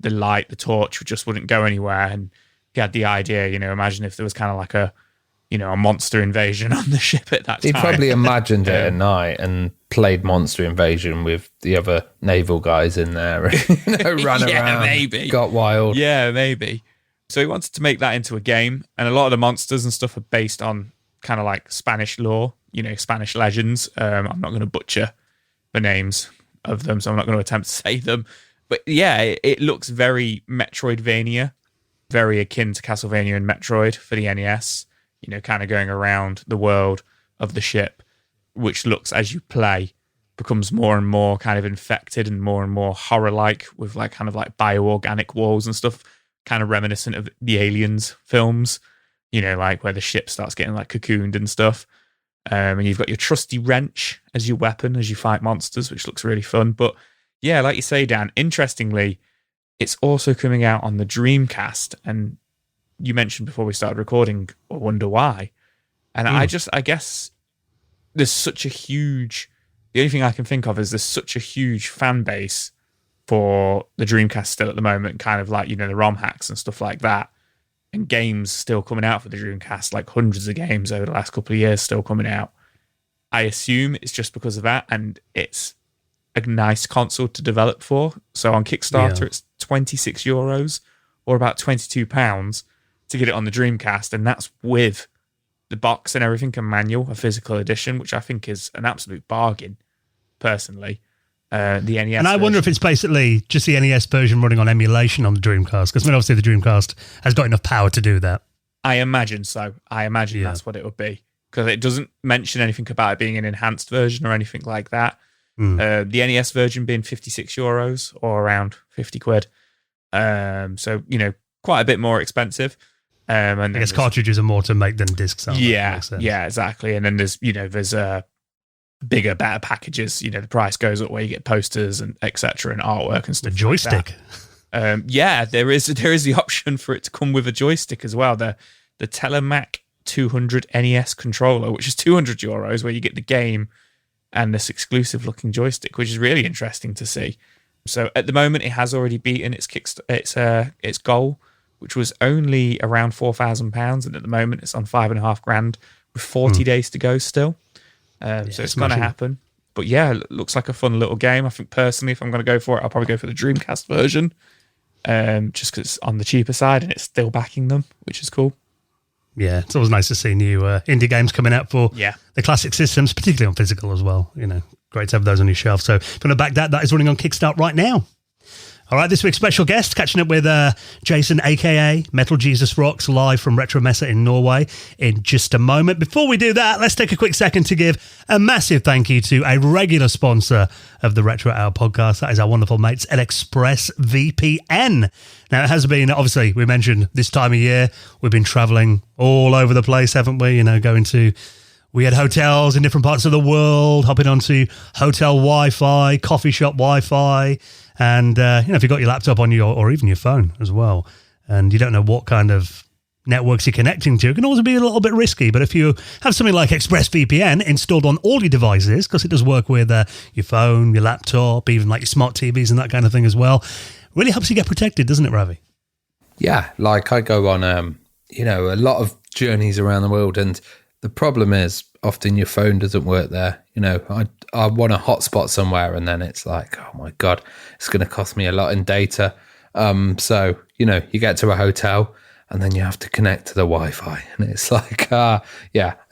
the torch just wouldn't go anywhere. And he had the idea, imagine if there was kind of like a monster invasion on the ship at that time. He probably imagined it at night and played Monster Invasion with the other naval guys in there. Ran around, maybe. Got wild. Yeah, maybe. So he wanted to make that into a game. And a lot of the monsters and stuff are based on kind of like Spanish lore, Spanish legends. I'm not going to butcher the names of them, so I'm not going to attempt to say them. But yeah, it looks very Metroidvania, very akin to Castlevania and Metroid for the NES, kind of going around the world of the ship, which looks, as you play, becomes more and more kind of infected and more horror-like with like kind of like bioorganic walls and stuff, kind of reminiscent of the Aliens films, like where the ship starts getting like cocooned and stuff. And you've got your trusty wrench as your weapon as you fight monsters, which looks really fun. But yeah, like you say, Dan, interestingly, it's also coming out on the Dreamcast. And you mentioned before we started recording, I wonder why. And I guess there's such a huge, the only thing I can think of is there's such a huge fan base for the Dreamcast still at the moment, kind of like, the ROM hacks and stuff like that. And games still coming out for the Dreamcast, like hundreds of games over the last couple of years still coming out. I assume it's just because of that, and it's a nice console to develop for. So on Kickstarter, it's €26 or about £22 to get it on the Dreamcast, and that's with the box and everything and manual, a physical edition, which I think is an absolute bargain, personally. The NES and I wonder if it's basically just the NES version running on emulation on the Dreamcast, because obviously the Dreamcast has got enough power to do that. I imagine so. I imagine that's what it would be, because it doesn't mention anything about it being an enhanced version or anything like that. The NES version being €56 or around 50 quid. So, quite a bit more expensive. And I guess cartridges are more to make than discs. Yeah, exactly. And then there's bigger, better packages. The price goes up where you get posters and etc. and artwork and stuff. The joystick. Like that. There is the option for it to come with a joystick as well. The Telemac 200 NES controller, which is €200, where you get the game and this exclusive looking joystick, which is really interesting to see. So at the moment, it has already beaten its goal, which was only around £4,000, and at the moment it's on $5,500 with 40 days to go still. So it's going to happen. But yeah, it looks like a fun little game. I think personally, if I'm going to go for it, I'll probably go for the Dreamcast version, just because it's on the cheaper side and it's still backing them, which is cool. Yeah, it's always nice to see new indie games coming out for the classic systems, particularly on physical as well. You know, great to have those on your shelf. So if you want to back that is running on Kickstart right now. All right, this week's special guest, catching up with Jason, a.k.a. Metal Jesus Rocks, live from Retro Messe in Norway in just a moment. Before we do that, let's take a quick second to give a massive thank you to a regular sponsor of the Retro Hour podcast. That is our wonderful mates at ExpressVPN. Now, it has been, obviously, we mentioned this time of year, we've been traveling all over the place, haven't we? You know, going to... We had hotels in different parts of the world, hopping onto hotel Wi-Fi, coffee shop Wi-Fi, and if you've got your laptop on you or even your phone as well, and you don't know what kind of networks you're connecting to, it can also be a little bit risky. But if you have something like ExpressVPN installed on all your devices, because it does work with your phone, your laptop, even like your smart TVs and that kind of thing as well, really helps you get protected, doesn't it, Ravi? Yeah, like I go on, a lot of journeys around the world, and the problem is often your phone doesn't work there. You know, I want a hotspot somewhere, and then it's like, oh my God, it's going to cost me a lot in data. So, you get to a hotel and then you have to connect to the Wi-Fi, and it's like, I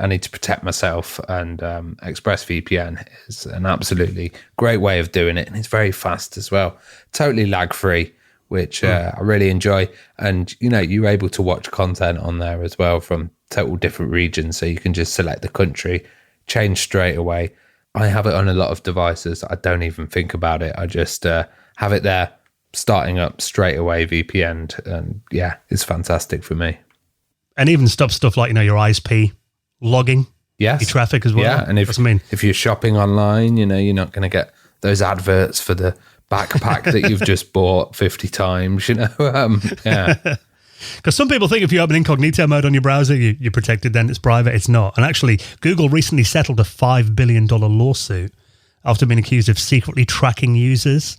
need to protect myself. And ExpressVPN is an absolutely great way of doing it, and it's very fast as well. Totally lag-free, which I really enjoy. And, you're able to watch content on there as well from total different regions. So you can just select the country, change straight away. I have it on a lot of devices. I don't even think about it. I just have it there, starting up straight away, VPN. And it's fantastic for me. And even stop stuff like, your ISP logging your traffic as well. Yeah, and if you're shopping online, you're not going to get those adverts for the backpack that you've just bought 50 times, Because some people think if you open incognito mode on your browser, you're protected, then it's private. It's not. And actually, Google recently settled a $5 billion lawsuit after being accused of secretly tracking users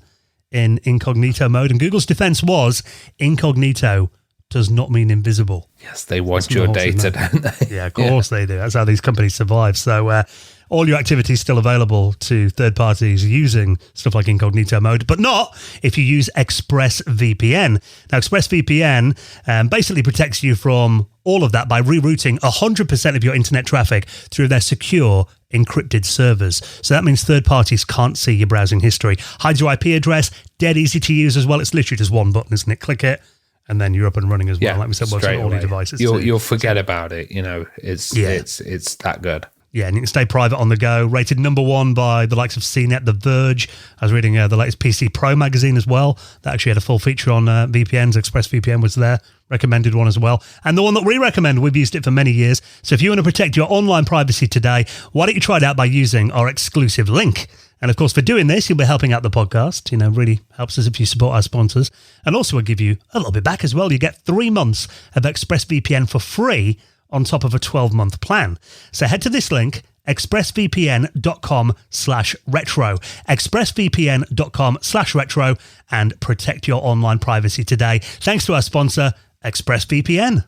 in incognito mode. And Google's defense was incognito does not mean invisible. Yes, they want your data, don't they? Yeah, of course they do. That's how these companies survive. So all your activity is still available to third parties using stuff like incognito mode, but not if you use ExpressVPN. Now, ExpressVPN basically protects you from all of that by rerouting 100% of your internet traffic through their secure encrypted servers. So that means third parties can't see your browsing history. Hides your IP address, dead easy to use as well. It's literally just one button, isn't it? Click it, and then you're up and running as well. Like we said, works on all your devices. You'll forget about it. It's that good. Yeah, and you can stay private on the go. Rated #1 by the likes of CNET, The Verge. I was reading the latest PC Pro magazine as well. That actually had a full feature on VPNs. ExpressVPN was there. Recommended one as well. And the one that we recommend, we've used it for many years. So if you want to protect your online privacy today, why don't you try it out by using our exclusive link? And of course, for doing this, you'll be helping out the podcast. Really helps us if you support our sponsors. And also we'll give you a little bit back as well. You get 3 months of ExpressVPN for free on top of a 12-month plan. So head to this link, expressvpn.com/retro, expressvpn.com/retro, and protect your online privacy today. Thanks to our sponsor, ExpressVPN.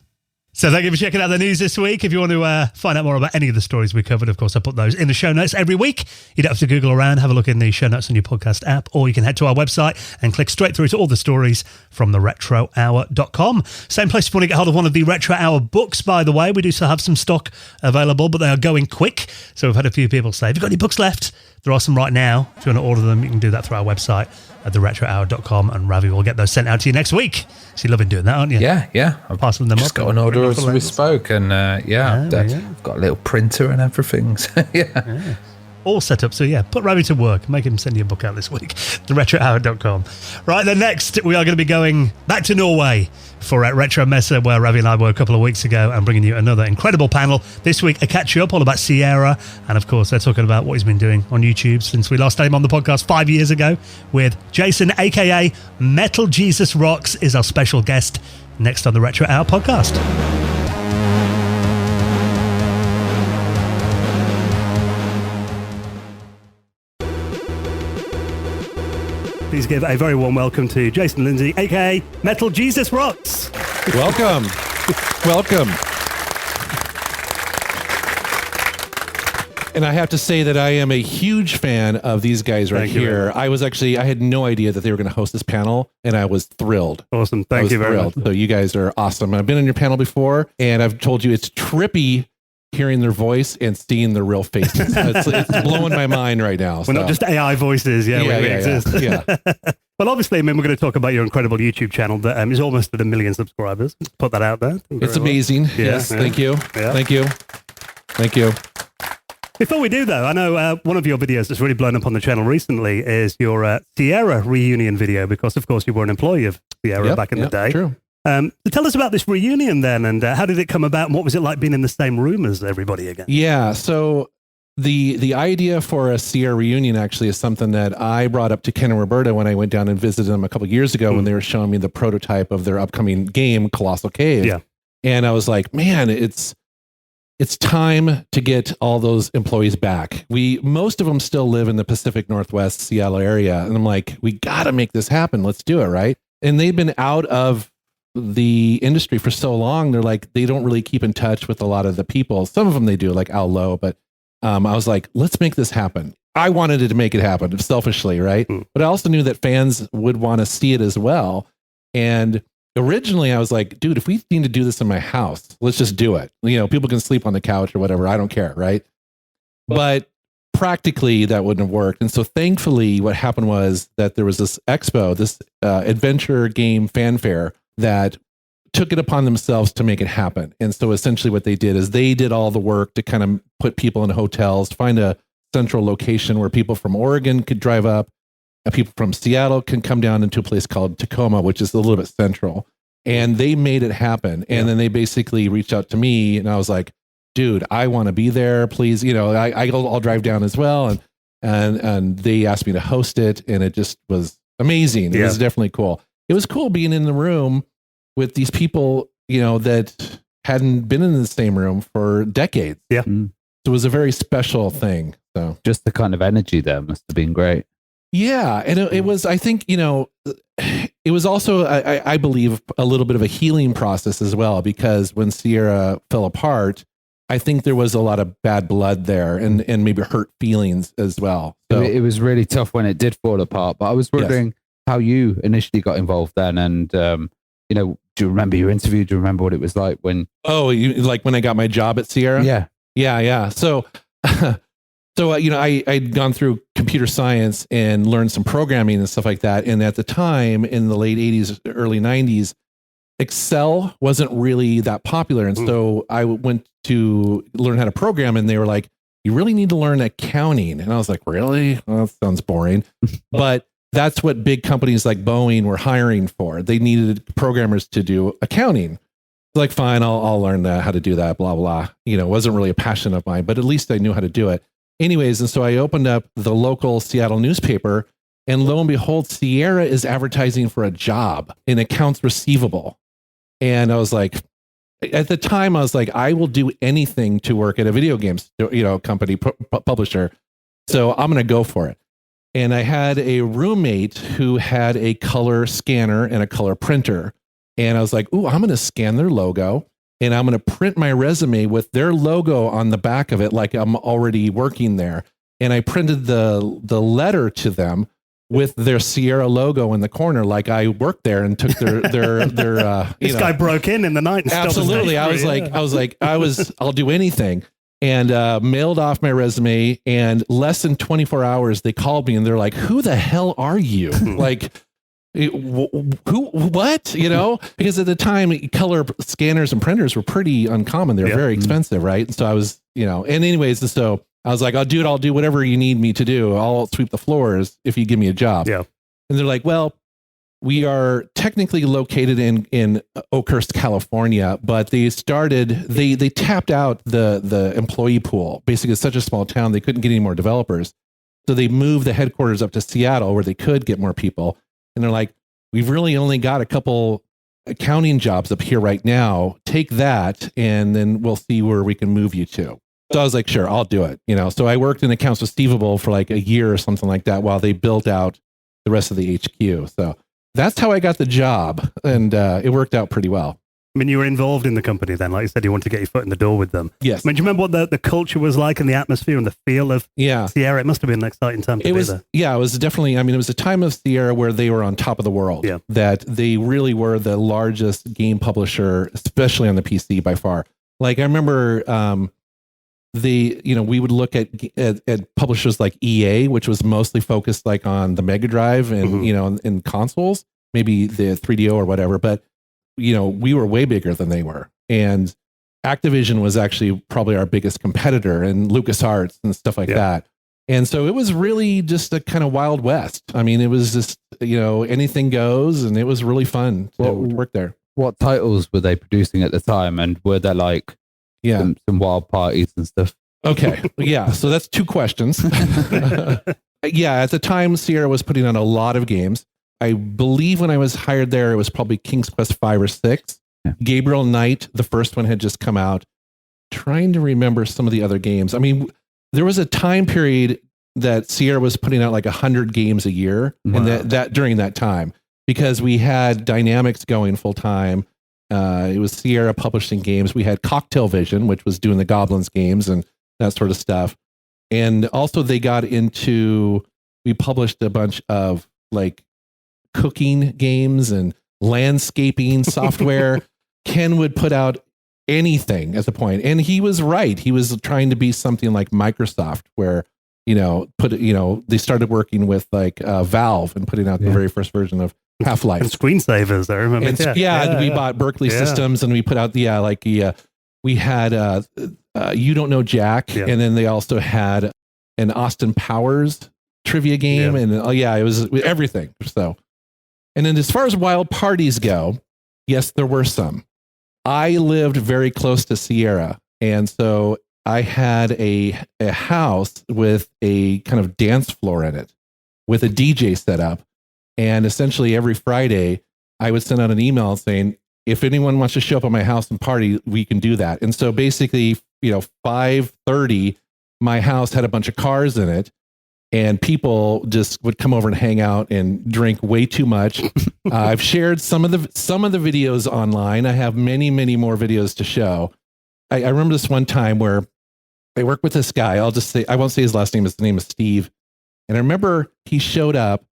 So thank you for checking out the news this week. If you want to find out more about any of the stories we covered, of course, I put those in the show notes every week. You don't have to Google around, have a look in the show notes on your podcast app, or you can head to our website and click straight through to all the stories from theretrohour.com. Same place if you want to get hold of one of the Retro Hour books, by the way. We do still have some stock available, but they are going quick. So we've had a few people say, have you got any books left? There are some right now. If you want to order them, you can do that through our website at theretrohour.com, and Ravi will get those sent out to you next week. So you're loving doing that, aren't you? Yeah. I'm passing them just up. Got an order as we spoke, and I've got a little printer and everything. So, yeah. All set up. So put Ravi to work. Make him send you a book out this week. theretrohour.com. Right, then next we are going to be going back to Norway for Retro Messe, where Ravi and I were a couple of weeks ago, and bringing you another incredible panel. This week, a catch-up all about Sierra, and of course, they're talking about what he's been doing on YouTube since we last had him on the podcast 5 years ago with Jason, a.k.a. Metal Jesus Rocks, is our special guest next on the Retro Hour podcast. Please give a very warm welcome to Jason Lindsay, a.k.a. Metal Jesus Rocks. Welcome. Welcome. And I have to say that I am a huge fan of these guys right here. I had no idea that they were going to host this panel, and I was thrilled. Awesome. Thank you very much. So you guys are awesome. I've been on your panel before, and I've told you it's trippy hearing their voice and seeing their real faces. It's blowing my mind right now. We're not just AI voices. We exist. Yeah. Well, obviously, I mean, we're going to talk about your incredible YouTube channel that is almost at 1 million subscribers. Put that out there. It's amazing. Yes. Thank you. Yeah. Thank you. Thank you. Before we do, though, I know one of your videos that's really blown up on the channel recently is your Sierra reunion video, because, of course, you were an employee of Sierra back in the day. True. So tell us about this reunion then, and how did it come about, and what was it like being in the same room as everybody again? Yeah, so the idea for a Sierra reunion actually is something that I brought up to Ken and Roberta when I went down and visited them a couple of years ago when they were showing me the prototype of their upcoming game, Colossal Cave. Yeah. And I was like, man, it's time to get all those employees back. Most of them still live in the Pacific Northwest Seattle area. And I'm like, we got to make this happen. Let's do it. Right. And they've been out of the industry for so long. They're like, they don't really keep in touch with a lot of the people. Some of them they do, like Al Lowe, but I was like, let's make this happen. I wanted it to make it happen selfishly. Right. But I also knew that fans would want to see it as well. And originally I was like, dude, if we need to do this in my house, let's just do it. You know, people can sleep on the couch or whatever. I don't care. Right. But practically that wouldn't have worked. And so thankfully what happened was that there was this expo, this adventure game fanfare that took it upon themselves to make it happen. And so essentially what they did is they did all the work to kind of put people in hotels, find a central location where people from Oregon could drive up. People from Seattle can come down into a place called Tacoma, which is a little bit central. And they made it happen. And then they basically reached out to me and I was like, dude, I want to be there. Please, you know, I'll drive down as well. And they asked me to host it. And it just was amazing. It was definitely cool. It was cool being in the room with these people, you know, that hadn't been in the same room for decades. Yeah. So it was a very special thing. So just the kind of energy there must have been great. Yeah. And it was, I think, you know, it was also, I believe, a little bit of a healing process as well, because when Sierra fell apart, I think there was a lot of bad blood there and maybe hurt feelings as well. So it was really tough when it did fall apart. But I was wondering how you initially got involved then. And, you know, do you remember your interview? Do you remember what it was like when... Oh, like when I got my job at Sierra? Yeah. Yeah. So... you know, I'd gone through computer science and learned some programming and stuff like that. And at the time, in the late 80s, early 90s, Excel wasn't really that popular. And so I went to learn how to program, and they were like, you really need to learn accounting. And I was like, really? Well, that sounds boring. But that's what big companies like Boeing were hiring for. They needed programmers to do accounting. Like, fine, I'll learn how to do that, blah, blah. You know, it wasn't really a passion of mine, but at least I knew how to do it. Anyways, and so I opened up the local Seattle newspaper, and lo and behold, Sierra is advertising for a job in accounts receivable. And I was like, at the time, I was like, I will do anything to work at a video games, you know, company publisher. So I'm going to go for it. And I had a roommate who had a color scanner and a color printer. And I was like, ooh, I'm going to scan their logo. And I'm going to print my resume with their logo on the back of it, like I'm already working there. And I printed the letter to them with their Sierra logo in the corner, like I worked there and took their this guy broke in the night. And absolutely, I was like, I'll do anything. And mailed off my resume. And less than 24 hours, they called me and they're like, "Who the hell are you?" Like. What? You know, because at the time color scanners and printers were pretty uncommon. They were very expensive, right? And so I was, you know, and anyways, so I was like, I'll do whatever you need me to do. I'll sweep the floors if you give me a job. Yeah. And they're like, well, we are technically located in Oakhurst, California, but they tapped out the employee pool. Basically, it's such a small town, they couldn't get any more developers. So they moved the headquarters up to Seattle where they could get more people. And they're like, we've really only got a couple accounting jobs up here right now. Take that, and then we'll see where we can move you to. So I was like, sure, I'll do it. You know, so I worked in accounts receivable for like a year or something like that while they built out the rest of the HQ. So that's how I got the job, and it worked out pretty well. I mean, you were involved in the company then, like you said, you wanted to get your foot in the door with them. Yes. I mean, do you remember what the culture was like and the atmosphere and the feel of Sierra? It must have been an exciting time to be there. Yeah, it was definitely, I mean, it was a time of Sierra where they were on top of the world. Yeah. That they really were the largest game publisher, especially on the PC by far. Like I remember we would look at publishers like EA, which was mostly focused like on the Mega Drive and, in consoles, maybe the 3DO or whatever. But, we were way bigger than they were. And Activision was actually probably our biggest competitor, and LucasArts and stuff like that. And so it was really just a kind of Wild West. I mean, it was just, anything goes, and it was really fun to work there. What titles were they producing at the time? And were there like some wild parties and stuff? Okay. Yeah. So that's two questions. Yeah. At the time, Sierra was putting on a lot of games. I believe when I was hired there, it was probably King's Quest 5 or 6. Yeah. Gabriel Knight, the first one, had just come out. Trying to remember some of the other games. I mean, there was a time period that Sierra was putting out like 100 games a year, and that during that time, because we had Dynamics going full time. It was Sierra publishing games. We had Cocktail Vision, which was doing the Goblins games and that sort of stuff. And also we published a bunch of like cooking games and landscaping software. Ken would put out anything at the point. And he was right. He was trying to be something like Microsoft, where, they started working with like Valve and putting out the very first version of Half-Life. And screensavers, I remember. And, we bought Berkeley Systems, and we put out we had You Don't Know Jack, and then they also had an Austin Powers trivia game, and it was everything. So, and then as far as wild parties go, yes, there were some. I lived very close to Sierra, and so I had a house with a kind of dance floor in it with a DJ set up. And essentially every Friday, I would send out an email saying, if anyone wants to show up at my house and party, we can do that. And so basically, 5:30, my house had a bunch of cars in it, and people just would come over and hang out and drink way too much. I've shared some of the videos online. I have many, many more videos to show. I remember this one time where I worked with this guy. I won't say his last name. His name is Steve. And I remember he showed up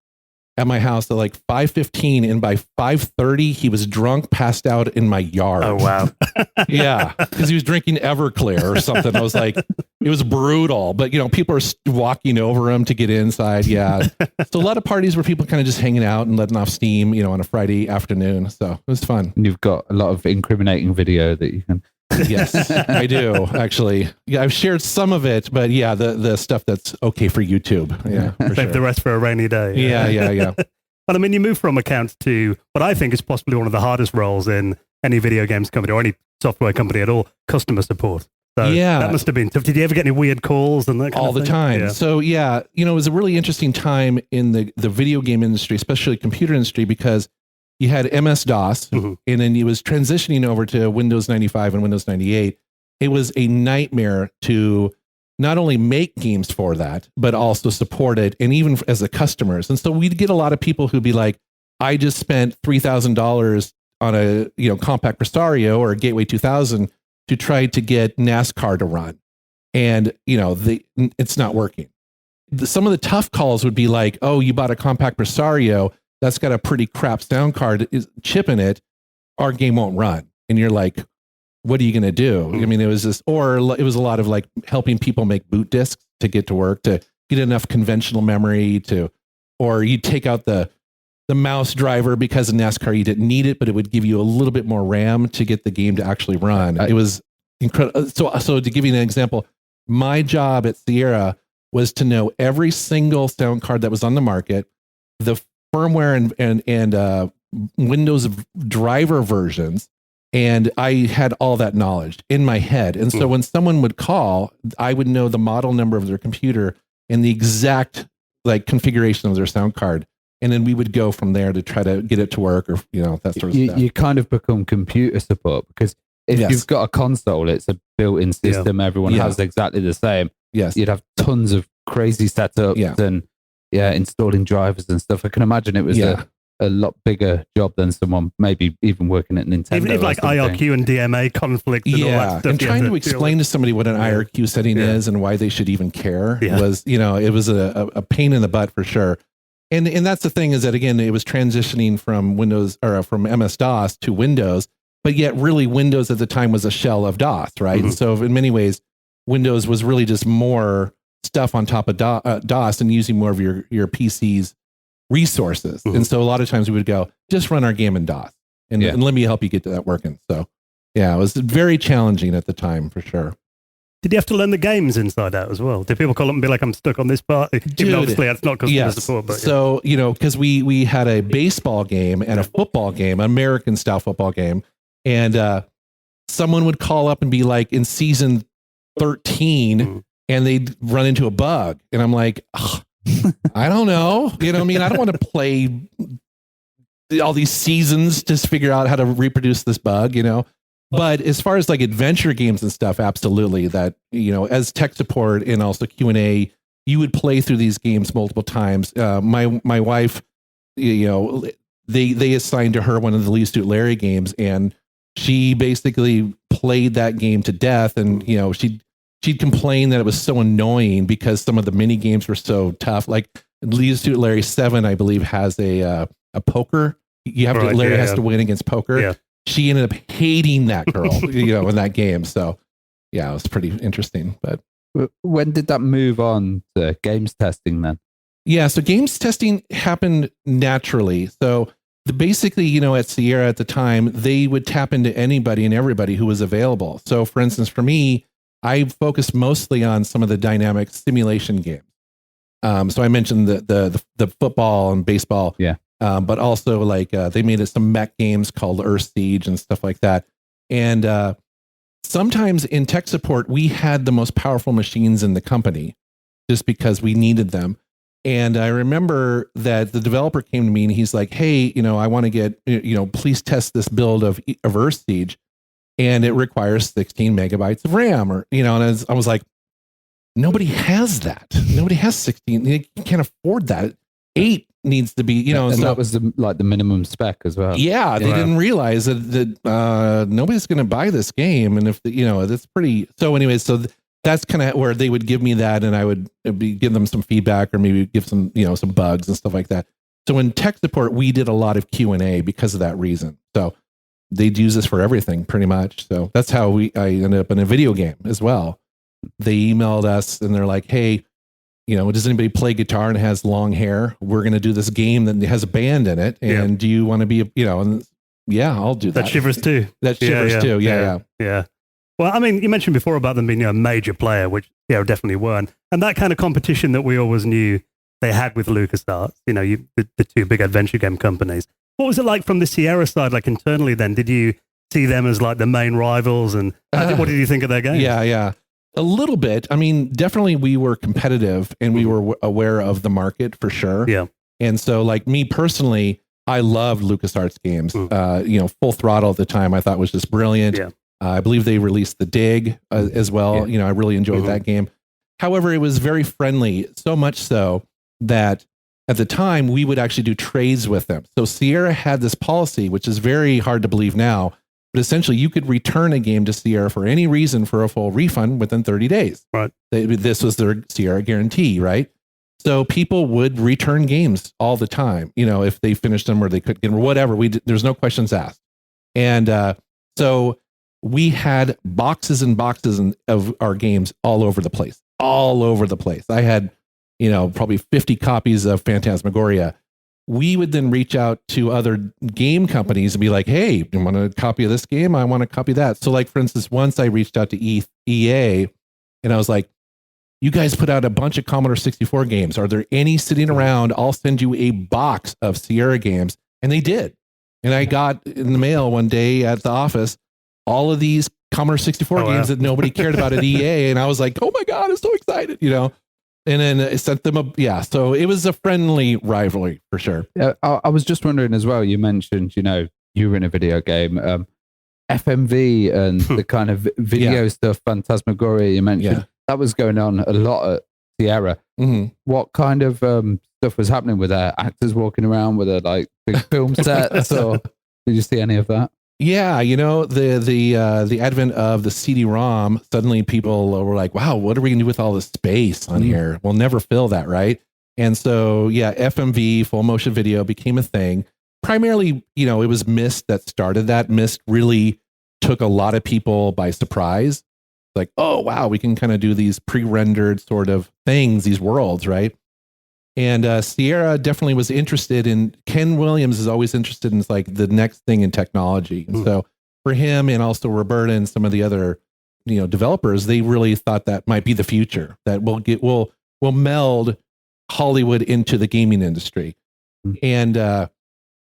at my house at like 5:15, and by 5:30 he was drunk, passed out in my yard. Oh wow. Yeah, because he was drinking Everclear or something. I was like, it was brutal, but people are walking over him to get inside. Yeah, so a lot of parties where people kind of just hanging out and letting off steam, on a Friday afternoon. So it was fun. And you've got a lot of incriminating video that you can. Yes, I do actually. Yeah, I've shared some of it, but yeah, the stuff that's okay for YouTube. Yeah, for save the rest for a rainy day. Yeah. Well, I mean, you move from account to what I think is possibly one of the hardest roles in any video games company or any software company at all, customer support. So that must have been tough. Did you ever get any weird calls and that kind all of the thing? time? Yeah. So it was a really interesting time in the video game industry, especially computer industry, because you had MS-DOS, and then it was transitioning over to Windows 95 and Windows 98. It was a nightmare to not only make games for that, but also support it, and even as the customers. And so we'd get a lot of people who'd be like, I just spent $3,000 on a compact Presario or a Gateway 2000 to try to get NASCAR to run. And, it's not working. Some of the tough calls would be like, oh, you bought a compact Presario that's got a pretty crap sound card chip in it, our game won't run. And you're like, what are you going to do? I mean, it was a lot of like helping people make boot disks to get to work, to get enough conventional memory or you take out the mouse driver because in NASCAR you didn't need it, but it would give you a little bit more RAM to get the game to actually run. It was incredible. So to give you an example, my job at Sierra was to know every single sound card that was on the market, the firmware and Windows driver versions, and I had all that knowledge in my head. And so when someone would call, I would know the model number of their computer and the exact configuration of their sound card, and then we would go from there to try to get it to work, or that sort of stuff. You kind of become computer support, because if you've got a console, it's a built-in system. Everyone has exactly the same. Yes, you'd have tons of crazy setups and installing drivers and stuff. I can imagine it was a lot bigger job than someone maybe even working at Nintendo. Even if like IRQ and DMA conflict and all that stuff. And trying to explain to somebody what an IRQ setting is and why they should even care was, it was a pain in the butt for sure. And that's the thing is that, again, it was transitioning from Windows or from MS-DOS to Windows, but yet really Windows at the time was a shell of DOS, right? Mm-hmm. And so in many ways, Windows was really just more stuff on top of DOS and using more of your PC's resources. Mm-hmm. And so a lot of times we would go, just run our game in DOS and let me help you get to that working. So yeah, it was very challenging at the time for sure. Did you have to learn the games inside out as well? Did people call up and be like, I'm stuck on this part? Even obviously, that's not customer support. But so, because we had a baseball game and a football game, American style football game. And someone would call up and be like in season 13 and they'd run into a bug. And I'm like, I don't know. I don't want to play all these seasons to figure out how to reproduce this bug, But as far as like adventure games and stuff, absolutely that, as tech support and also Q&A, you would play through these games multiple times. My wife, they assigned to her one of the Leave Suit Larry games, and she basically played that game to death. And, she'd complain that it was so annoying because some of the mini games were so tough. Like Leave Suit Larry 7, I believe, has a poker. You have to, Larry has to win against poker. Yeah. She ended up hating that girl, in that game. So, yeah, it was pretty interesting. But when did that move on to games testing then? Yeah, so games testing happened naturally. So, basically, at Sierra at the time, they would tap into anybody and everybody who was available. So, for instance, for me, I focused mostly on some of the dynamic simulation games. So, I mentioned the football and baseball. Yeah. But also they made some mech games called Earth Siege and stuff like that. And sometimes in tech support, we had the most powerful machines in the company just because we needed them. And I remember that the developer came to me and he's like, hey, I want to get, please test this build of Earth Siege. And it requires 16 megabytes of RAM and I was like, nobody has that. Nobody has 16. They can't afford that. 8 needs to be, and so that was the minimum spec as well. Yeah, they didn't realize that nobody's going to buy this game, and if that's pretty. So, anyways, that's kind of where they would give me that, and I would give them some feedback, or maybe give some some bugs and stuff like that. So, in tech support, we did a lot of Q&A because of that reason. So, they'd use this for everything, pretty much. So that's how I ended up in a video game as well. They emailed us, and they're like, hey, does anybody play guitar and has long hair? We're going to do this game that has a band in it. And do you want to be, and yeah, I'll do that. That Shivers too. That Shivers too. Yeah. Well, I mean, you mentioned before about them being a major player, which definitely weren't. And that kind of competition that we always knew they had with LucasArts, the two big adventure game companies. What was it like from the Sierra side, like internally then? Did you see them as like the main rivals? And what did you think of their games? Yeah. A little bit. I mean, definitely we were competitive and we were aware of the market for sure. Yeah. And so like me personally, I loved LucasArts games. Full Throttle at the time I thought was just brilliant. Yeah. I believe they released The Dig as well. I really enjoyed that game. However, it was very friendly, so much so that at the time we would actually do trades with them. So Sierra had this policy, which is very hard to believe now, but essentially you could return a game to Sierra for any reason for a full refund within 30 days. Right. This was their Sierra guarantee, right? So people would return games all the time, if they finished them or they couldn't get them or whatever. There's no questions asked. And so we had boxes and boxes of our games all over the place. I had, probably 50 copies of Phantasmagoria. We would then reach out to other game companies and be like, hey, you want a copy of this game? I want a copy of that. So like, for instance, once I reached out to EA and I was like, you guys put out a bunch of Commodore 64 games. Are there any sitting around? I'll send you a box of Sierra games. And they did. And I got in the mail one day at the office, all of these Commodore 64 games that nobody cared about at EA. And I was like, oh my God, I'm so excited, And then I sent them so it was a friendly rivalry for sure. Yeah, I was just wondering as well, you mentioned, you were in a video game, FMV and the kind of video stuff, Phantasmagoria you mentioned, that was going on a lot at Sierra. Mm-hmm. What kind of stuff was happening with actors walking around with their like big film sets, or did you see any of that? Yeah, the advent of the CD-ROM, suddenly people were like, wow, what are we going to do with all this space on here? We'll never fill that, right? And so, yeah, FMV, full motion video, became a thing. Primarily, it was Myst that started that. Myst really took a lot of people by surprise. Like, oh, wow, we can kind of do these pre-rendered sort of things, these worlds, right? And Sierra definitely was interested in, Ken Williams is always interested in like the next thing in technology. And so for him and also Roberta and some of the other, developers, they really thought that might be the future, that we'll meld Hollywood into the gaming industry. And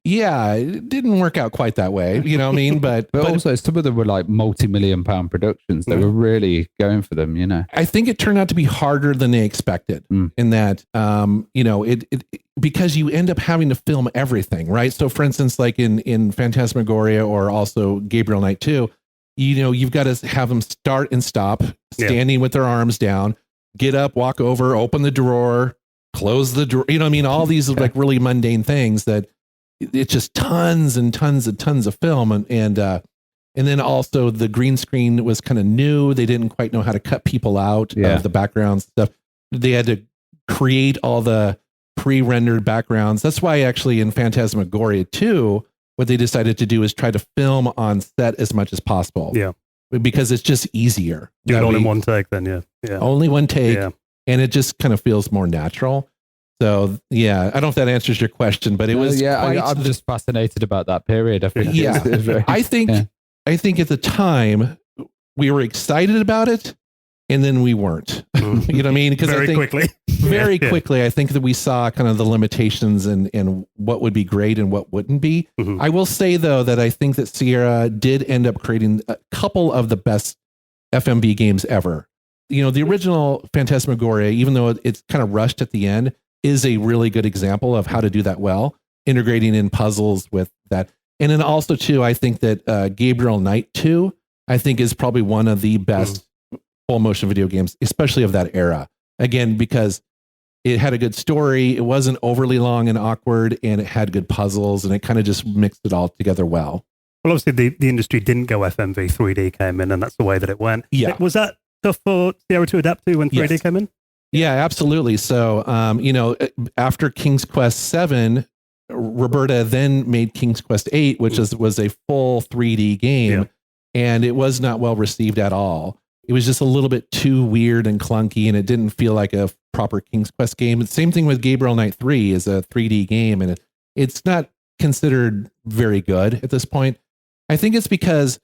yeah, it didn't work out quite that way, you know what I mean? But also some of them were like multi-million-pound productions. They were really going for them, I think it turned out to be harder than they expected in that, because you end up having to film everything, right? So for instance, like in Phantasmagoria or also Gabriel Knight 2, you've got to have them start and stop, standing with their arms down, get up, walk over, open the drawer, close the drawer, all these like really mundane things that it's just tons and tons and tons of film. And then also the green screen was kind of new. They didn't quite know how to cut people out of the backgrounds stuff. They had to create all the pre-rendered backgrounds. That's why actually in Phantasmagoria 2, what they decided to do is try to film on set as much as possible. Yeah. Because it's just easier. Do it all in one take then, yeah. Only one take. Yeah. And it just kind of feels more natural. So yeah, I don't know if that answers your question, but it was. Yeah, I'm just fascinated about that period. I think. Yeah, I think at the time we were excited about it, and then we weren't. You know what I mean? Because very quickly, I think that we saw kind of the limitations and what would be great and what wouldn't be. I will say though that I think that Sierra did end up creating a couple of the best FMV games ever. The original Phantasmagoria, even though it's kind of rushed at the end, is a really good example of how to do that well, integrating in puzzles with that. And then also too, I think that Gabriel Knight 2, I think is probably one of the best full motion video games, especially of that era. Again, because it had a good story, it wasn't overly long and awkward, and it had good puzzles, and it kind of just mixed it all together well. Well, obviously the industry didn't go FMV, 3D came in, and that's the way that it went. Yeah. Was that tough for Sierra to adapt to when 3D came in? Yeah, absolutely. So, after King's Quest 7, Roberta then made King's Quest 8, which was a full 3D game, and it was not well received at all. It was just a little bit too weird and clunky, and it didn't feel like a proper King's Quest game. The same thing with Gabriel Knight 3 is a 3D game, and it's not considered very good at this point. I think it's because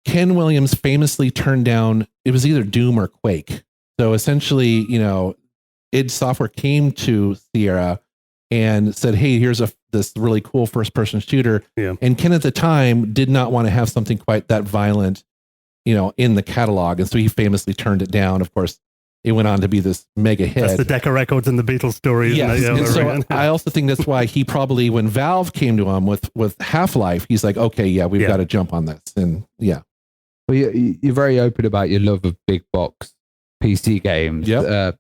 Ken Williams famously turned down, it was either Doom or Quake. So essentially, id Software came to Sierra and said, hey, here's this really cool first-person shooter. Yeah. And Ken at the time did not want to have something quite that violent, in the catalog. And so he famously turned it down. Of course, it went on to be this mega hit. That's the Decca Records and the Beatles story. Yes. And so I also think that's why he probably, when Valve came to him with Half-Life, he's like, okay, yeah, we've got to jump on this. And yeah. Well, you're very open about your love of big box PC games. Yep.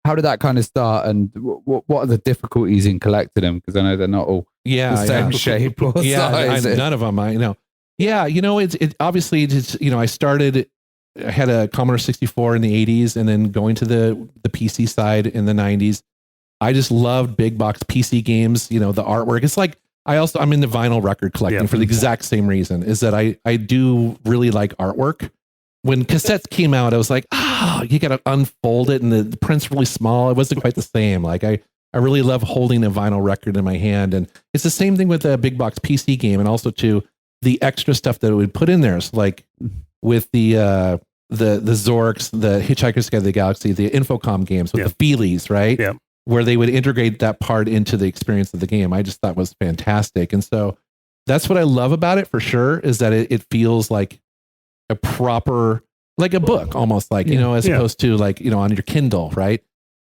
How did that kind of start, and what are the difficulties in collecting them? Because I know they're not all the same shape or size. None of them. I know. Yeah, it obviously it's I had a Commodore 64 in the 80s, and then going to the PC side in the 90s. I just loved big box PC games. The artwork. It's like I'm into vinyl record collecting for the exact same reason. Is that I do really like artwork. When cassettes came out, I was like, you got to unfold it, and the print's really small. It wasn't quite the same. Like I really love holding a vinyl record in my hand, and it's the same thing with a big box PC game, and also too the extra stuff that it would put in there. So like with the Zorks, the Hitchhiker's Guide to the Galaxy, the Infocom games with the Feelies, right? Yeah. Where they would integrate that part into the experience of the game. I just thought was fantastic, and so that's what I love about it for sure. Is that it feels like a proper, like a book, almost like, as opposed to like, on your Kindle, right?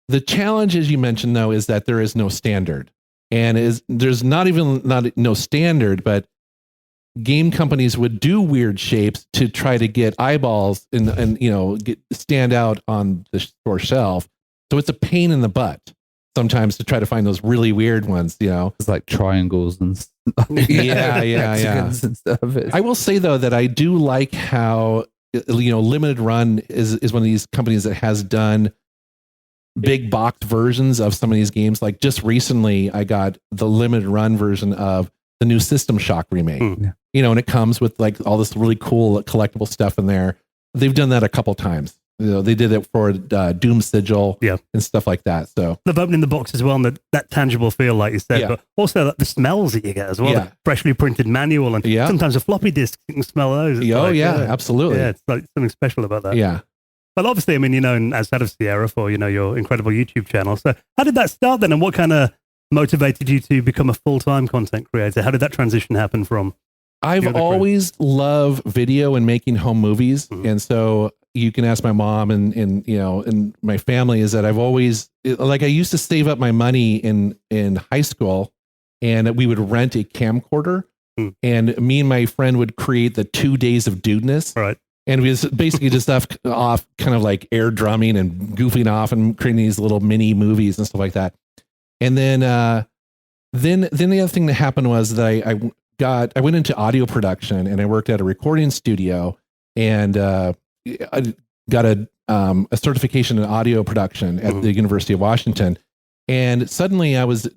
The challenge, as you mentioned though, is that there is no standard, and there's no standard, but game companies would do weird shapes to try to get eyeballs and stand out on the store shelf. So it's a pain in the butt. sometimes to try to find those really weird ones, It's like triangles and stuff. Yeah. Hexagons and stuff. I will say though that I do like how Limited Run is one of these companies that has done big box versions of some of these games. Like just recently, I got the Limited Run version of the new System Shock remake. And it comes with like all this really cool collectible stuff in there. They've done that a couple times. They did it for Doom Sigil and stuff like that. So love opening the box as well, and that tangible feel, like you said, but also the smells that you get as well. The freshly printed manual, and sometimes a floppy disk, you can smell those. Absolutely. Yeah, it's like something special about that. Yeah. But obviously, I mean, and outside of Sierra for, your incredible YouTube channel. So how did that start then, and what kind of motivated you to become a full-time content creator? How did that transition happen from? I've always loved video and making home movies. And so you can ask my mom and my family, is that I've always, like, I used to save up my money in high school, and we would rent a camcorder, and me and my friend would create the 2 days of dudeness. Right. And we was basically just off kind of like air drumming and goofing off and creating these little mini movies and stuff like that. And then the other thing that happened was that I went into audio production, and I worked at a recording studio, and I got a certification in audio production at the University of Washington. And suddenly I was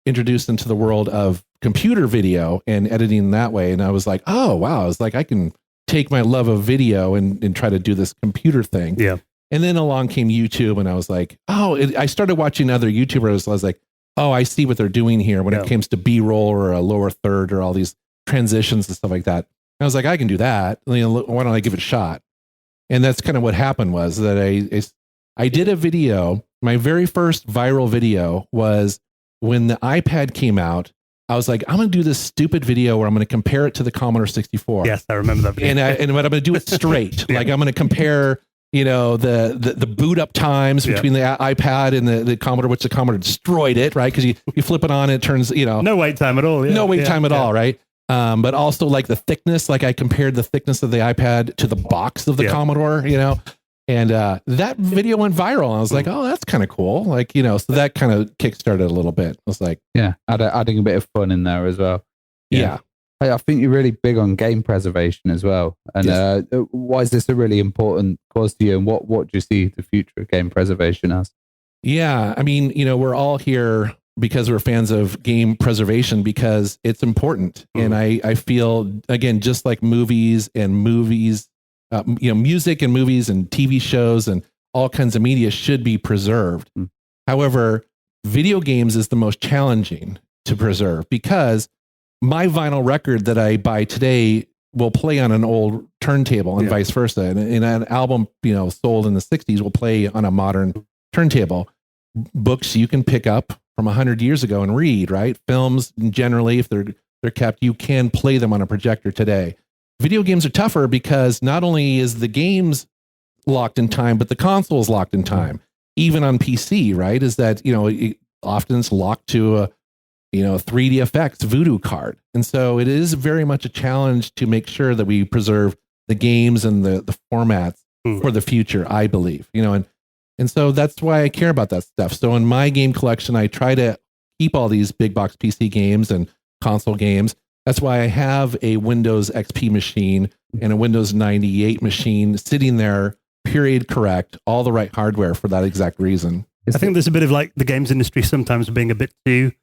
introduced into the world of computer video and editing that way. And I was like, oh, wow. I was like, I can take my love of video and try to do this computer thing. Yeah. And then along came YouTube, and I was like, I started watching other YouTubers. I was like, oh, I see what they're doing here when it comes to B-roll or a lower third or all these transitions and stuff like that. I was like, I can do that. Why don't I give it a shot? And that's kind of what happened, was that I did a video. My very first viral video was when the iPad came out. I was like, I'm going to do this stupid video where I'm going to compare it to the Commodore 64. Yes, I remember that video. And what I'm going to do it straight. Like I'm going to compare, the boot up times between the iPad and the Commodore, which the Commodore destroyed it, right? Because you flip it on, it turns, no wait time at all. Yeah. No wait time at all, right? But also like the thickness, like I compared the thickness of the iPad to the box of the Commodore, and that video went viral. I was like, oh, that's kind of cool. Like, so that kind of kickstarted a little bit. I was like, adding a bit of fun in there as well. Yeah. I think you're really big on game preservation as well. And why is this a really important cause to you? And what do you see the future of game preservation as? Yeah. I mean, we're all here because we're fans of game preservation because it's important. And I feel, again, just like music and movies and TV shows and all kinds of media should be preserved. However, video games is the most challenging to preserve because my vinyl record that I buy today will play on an old turntable and vice versa. And an album, sold in the 60s will play on a modern turntable. Books you can pick up from 100 years ago and read, right? Films, generally, if they're kept, you can play them on a projector today. Video games are tougher because not only is the games locked in time, but the console is locked in time. Even on PC, right? Is that, often it's locked to a 3D effects voodoo card. And so it is very much a challenge to make sure that we preserve the games and the formats for the future, I believe, and so that's why I care about that stuff. So in my game collection, I try to keep all these big box PC games and console games. That's why I have a Windows XP machine and a Windows 98 machine sitting there, period correct, all the right hardware for that exact reason. I think there's a bit of like the games industry sometimes being a bit too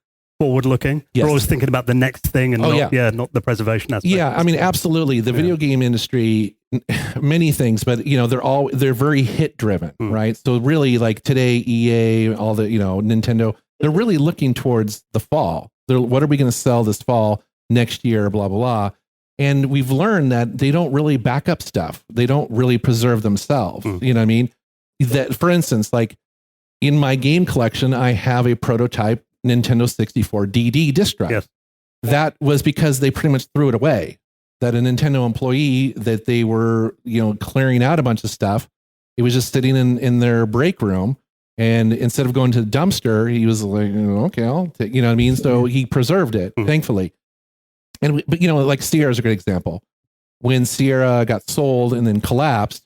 forward looking. We're always thinking about the next thing and not the preservation aspect. Yeah, I mean, absolutely. The video game industry, many things, but they're very hit driven, right? So really like today, EA, all the, Nintendo, they're really looking towards the fall. What are we going to sell this fall, next year, blah, blah, blah. And we've learned that they don't really back up stuff. They don't really preserve themselves. You know what I mean? That, for instance, like in my game collection, I have a prototype Nintendo 64 DD disc drive. Yes. That was because they pretty much threw it away. That a Nintendo employee that they were, clearing out a bunch of stuff, it was just sitting in their break room. And instead of going to the dumpster, he was like, okay, I'll take, what I mean? So he preserved it, thankfully. But like Sierra is a great example. When Sierra got sold and then collapsed,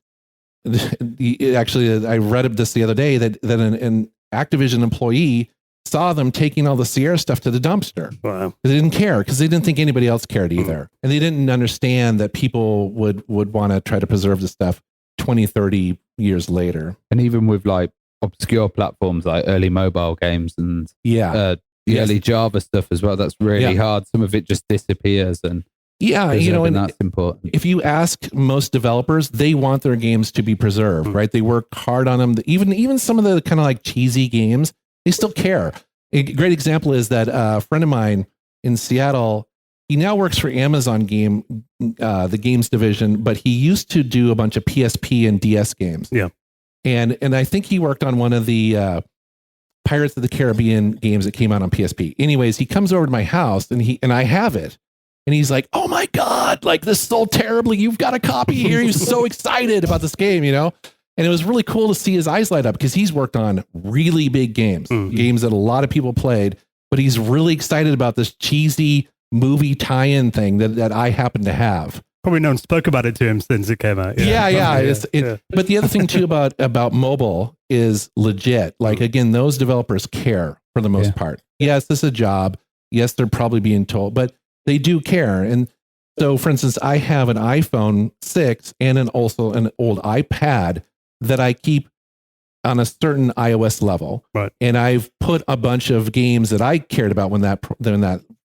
actually, I read this the other day that an Activision employee saw them taking all the Sierra stuff to the dumpster. Wow. They didn't care because they didn't think anybody else cared either. And they didn't understand that people would want to try to preserve the stuff 20, 30 years later. And even with like obscure platforms like early mobile games and the early Java stuff as well, that's really hard. Some of it just disappears, and and that's important. If you ask most developers, they want their games to be preserved, right? They work hard on them. Even some of the kind of like cheesy games, they still care. A great example is that a friend of mine in Seattle, he now works for Amazon the games division, but he used to do a bunch of PSP and DS games. Yeah. And I think he worked on one of the Pirates of the Caribbean games that came out on PSP. Anyways, he comes over to my house and I have it. And he's like, "Oh my God, like this sold terribly. You've got a copy here." He was so excited about this game, And it was really cool to see his eyes light up because he's worked on really big games, games that a lot of people played, but he's really excited about this cheesy movie tie-in thing that I happen to have. Probably no one spoke about it to him since it came out. But the other thing too about mobile is legit. Like again, those developers care for the most part. Yes, this is a job. Yes, they're probably being told, but they do care. And so, for instance, I have an iPhone 6 and also an old iPad that I keep on a certain iOS level. Right. And I've put a bunch of games that I cared about when that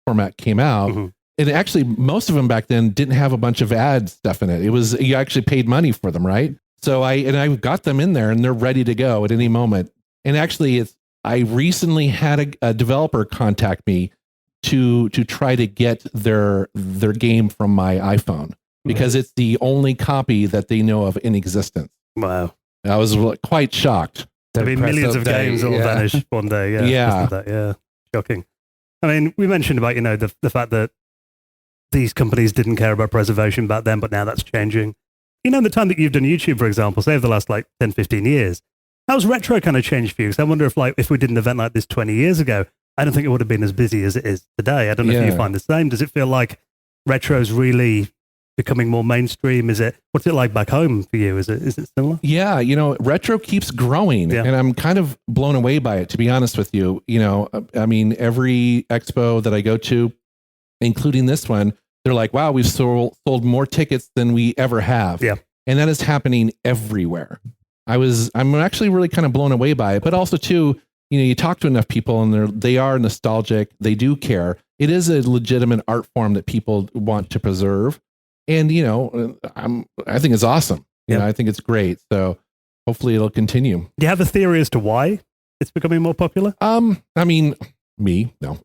format came out. Mm-hmm. And actually, most of them back then didn't have a bunch of ad stuff in it. It was, you actually paid money for them, right? So I got them in there and they're ready to go at any moment. And actually, I recently had a developer contact me to try to get their game from my iPhone because it's the only copy that they know of in existence. Wow. I was quite shocked. I mean, millions of games will vanish one day. Yeah. Shocking. I mean, we mentioned about, the fact that these companies didn't care about preservation back then, but now that's changing. The time that you've done YouTube, for example, say over the last 10, 15 years, how's retro kind of changed for you? Because I wonder if we did an event like this 20 years ago, I don't think it would have been as busy as it is today. I don't know if you find the same. Does it feel like retro's really becoming more mainstream? What's it like back home for you? Is it similar? Yeah, retro keeps growing and I'm kind of blown away by it, to be honest with you. I mean, every expo that I go to, including this one, they're like, "Wow, we've sold more tickets than we ever have." Yeah. And that is happening everywhere. I'm actually really kind of blown away by it, but also too, you talk to enough people and they are nostalgic. They do care. It is a legitimate art form that people want to preserve. And, I think it's awesome. I think it's great. So hopefully it'll continue. Do you have a theory as to why it's becoming more popular? I mean, me, no.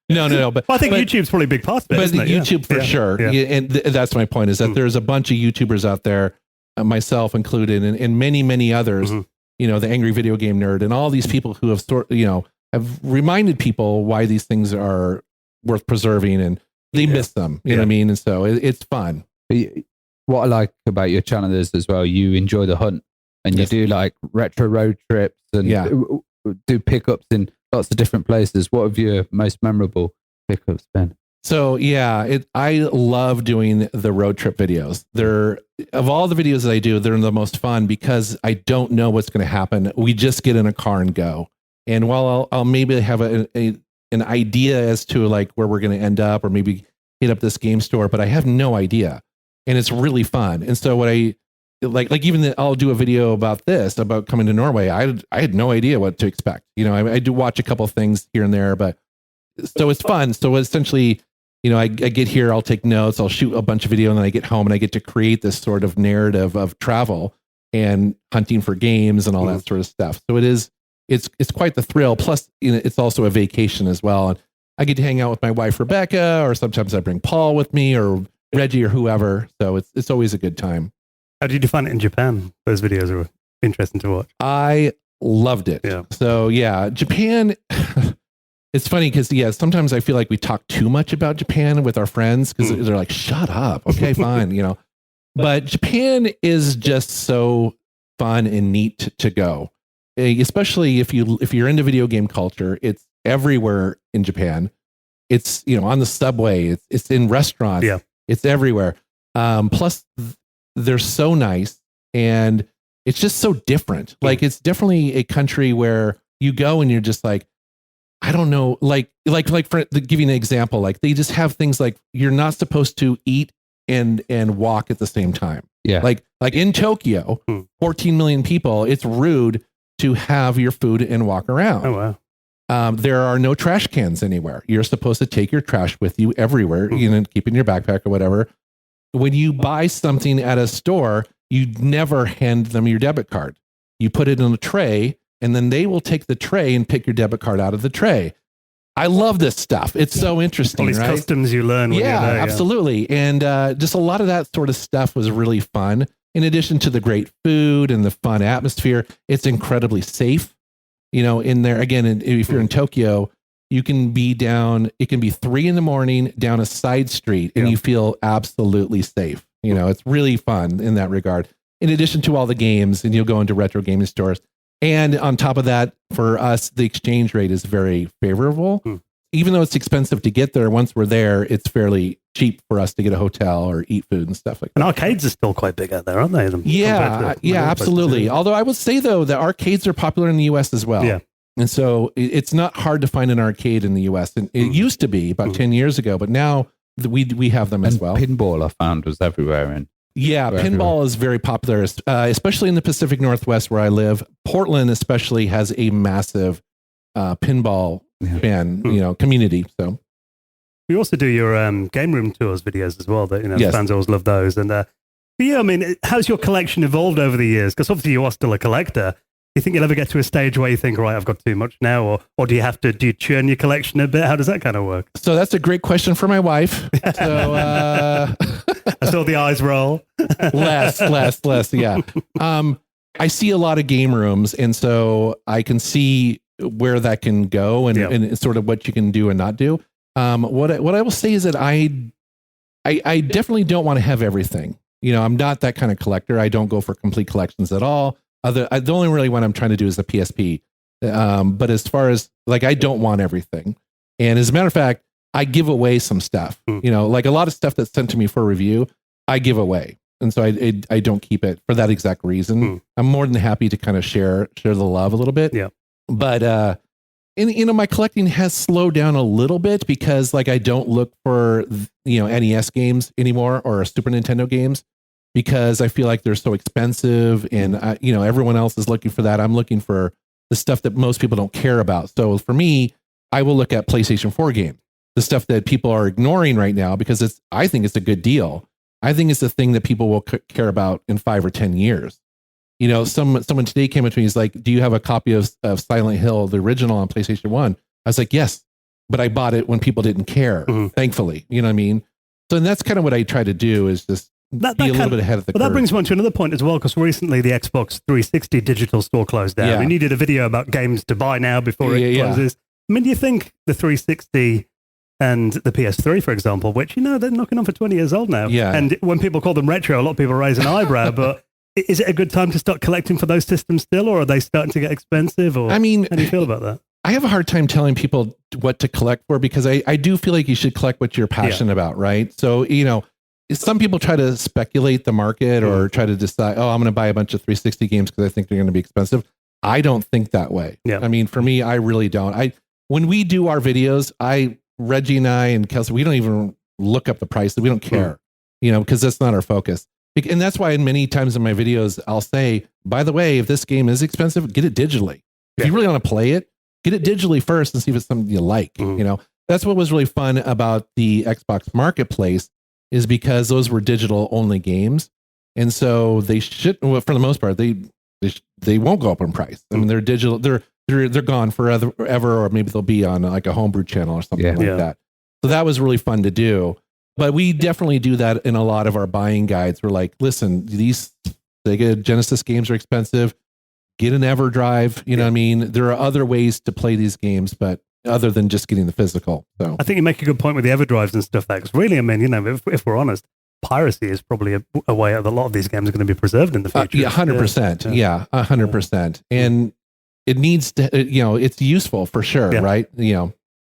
No. But I think YouTube's probably a big part of it. But YouTube for sure. Yeah. And that's my point is that there's a bunch of YouTubers out there, myself included, and many, many others, the Angry Video Game Nerd and all these people who have reminded people why these things are worth preserving and they miss them, you know what I mean? And so it's fun. What I like about your channel is as well, you enjoy the hunt and you do like retro road trips and do pickups in lots of different places. What have your most memorable pickups been? So I love doing the road trip videos. Of all the videos that I do, they're the most fun because I don't know what's going to happen. We just get in a car and go. And while I'll maybe have an idea as to where we're going to end up, or maybe hit up this game store, but I have no idea, and it's really fun. And so what I even I'll do a video about coming to Norway. I had no idea what to expect. I do watch a couple of things here and there, but so it's fun. So essentially, I get here, I'll take notes, I'll shoot a bunch of video, and then I get home and I get to create this sort of narrative of travel and hunting for games and all that sort of stuff. So it's quite the thrill. Plus, it's also a vacation as well. And I get to hang out with my wife, Rebecca, or sometimes I bring Paul with me or Reggie or whoever. So it's always a good time. How did you find it in Japan? Those videos were interesting to watch. I loved it. Yeah. So Japan, it's funny because sometimes I feel like we talk too much about Japan with our friends because they're like, "Shut up." Okay, fine. But Japan is just so fun and neat to go. Especially if you're into video game culture, it's everywhere in Japan. It's on the subway, it's in restaurants, it's everywhere. Plus, they're so nice, and it's just so different. Like it's definitely a country where you go and you're just like, I don't know, like for give you an example, like they just have things like you're not supposed to eat and walk at the same time. Yeah. Like in Tokyo, 14 million people, it's rude to have your food and walk around. Oh, wow. There are no trash cans anywhere. You're supposed to take your trash with you everywhere, keep in your backpack or whatever. When you buy something at a store, you never hand them your debit card. You put it in a tray, and then they will take the tray and pick your debit card out of the tray. I love this stuff. It's so interesting. All these right? customs you learn when you're there. Absolutely. And just a lot of that sort of stuff was really fun. In addition to the great food and the fun atmosphere, it's incredibly safe. In there, again, if you're in Tokyo, you can be it can be 3 a.m. down a side street and you feel absolutely safe. It's really fun in that regard. In addition to all the games, and you'll go into retro gaming stores. And on top of that, for us, the exchange rate is very favorable. Even though it's expensive to get there, once we're there, it's fairly cheap for us to get a hotel or eat food and stuff like that. And arcades are still quite big out there, aren't they? Yeah, absolutely. Although I would say, though, that arcades are popular in the U.S. as well. Yeah. And so it's not hard to find an arcade in the U.S. And it used to be about 10 years ago, but now we have them as well. Pinball, I found, was everywhere. Pinball is very popular, especially in the Pacific Northwest where I live. Portland especially has a massive pinball fan, community. So you also do your game room tours videos as well. That fans always love those. And how's your collection evolved over the years? Because obviously you are still a collector. Do you think you'll ever get to a stage where you think, right, I've got too much now, or do you churn your collection a bit? How does that kind of work? So that's a great question for my wife. So I saw the eyes roll. less, yeah. I see a lot of game rooms, and so I can see where that can go and sort of what you can do and not do. What I will say is that I definitely don't want to have everything. I'm not that kind of collector. I don't go for complete collections at all. The only really one I'm trying to do is the PSP. But as far as I don't want everything. And as a matter of fact, I give away some stuff, like a lot of stuff that's sent to me for review, I give away. And so I don't keep it for that exact reason. I'm more than happy to kind of share the love a little bit. Yeah. But, my collecting has slowed down a little bit because I don't look for, NES games anymore or Super Nintendo games, because I feel like they're so expensive and, everyone else is looking for that. I'm looking for the stuff that most people don't care about. So for me, I will look at PlayStation 4 games, the stuff that people are ignoring right now, because I think it's a good deal. I think it's the thing that people will care about in 5 or 10 years. Someone today came up to me, he's like, do you have a copy of Silent Hill, the original on PlayStation 1? I was like, yes, but I bought it when people didn't care, thankfully. You know what I mean? So that's kind of what I try to do, is just be a little bit ahead of the curve. That brings me on to another point as well, because recently the Xbox 360 digital store closed down. We needed a video about games to buy now before it closes. I mean, do you think the 360 and the PS3, for example, which, they're knocking on for 20 years old now. Yeah. And when people call them retro, a lot of people raise an eyebrow, but is it a good time to start collecting for those systems still, or are they starting to get expensive? Or how do you feel about that? I have a hard time telling people what to collect for, because I do feel like you should collect what you're passionate about, right? So, some people try to speculate the market or try to decide, I'm going to buy a bunch of 360 games because I think they're going to be expensive. I don't think that way. Yeah. I mean, for me, I really don't. When we do our videos, Reggie and I and Kelsey, we don't even look up the price. We don't care, because that's not our focus. And that's why many times in my videos, I'll say, by the way, if this game is expensive, get it digitally. If you really want to play it, get it digitally first and see if it's something you like. That's what was really fun about the Xbox Marketplace, is because those were digital only games. And so they for the most part, they won't go up in price. I mean, they're digital, they're gone forever, or maybe they'll be on like a homebrew channel or something like that. So that was really fun to do. But we definitely do that in a lot of our buying guides. We're like, listen, these Sega Genesis games are expensive. Get an EverDrive. You know what I mean? There are other ways to play these games, but other than just getting the physical. So I think you make a good point with the EverDrives and stuff. Because really, I mean, if we're honest, piracy is probably a way that a lot of these games are going to be preserved in the future. 100%. Yeah, 100%. And it needs to, it's useful for sure, right?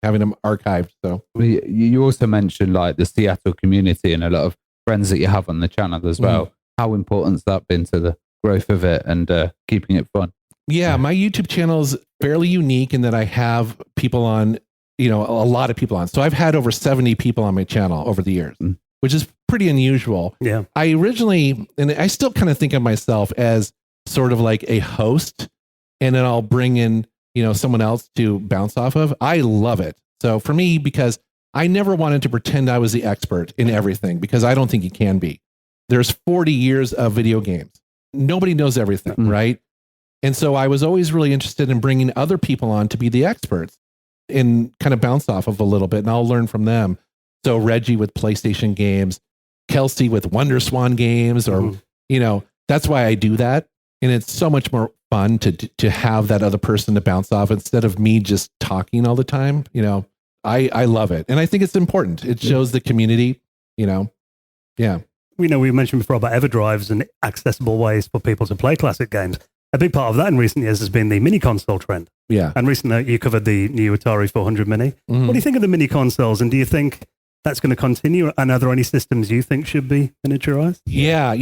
Having them archived. So you also mentioned like the Seattle community and a lot of friends that you have on the channel as well. How important's that been to the growth of it and keeping it fun? Yeah, my YouTube channel is fairly unique in that I have people on, a lot of people on. So I've had over 70 people on my channel over the years, which is pretty unusual. Yeah. I originally, and I still kind of think of myself as sort of like a host, and then I'll bring in, someone else to bounce off of. I love it. So for me, because I never wanted to pretend I was the expert in everything, because I don't think you can be. There's 40 years of video games. Nobody knows everything, right? And so I was always really interested in bringing other people on to be the experts and kind of bounce off of a little bit, and I'll learn from them. So Reggie with PlayStation games, Kelsey with Wonder Swan games, or, that's why I do that. And it's so much more fun to have that other person to bounce off instead of me just talking all the time. I love it. And I think it's important. It shows the community, yeah. We mentioned before about EverDrives and accessible ways for people to play classic games. A big part of that in recent years has been the mini console trend. Yeah. And recently you covered the new Atari 400 Mini. What do you think of the mini consoles? And do you think that's going to continue? And are there any systems you think should be miniaturized? Yeah.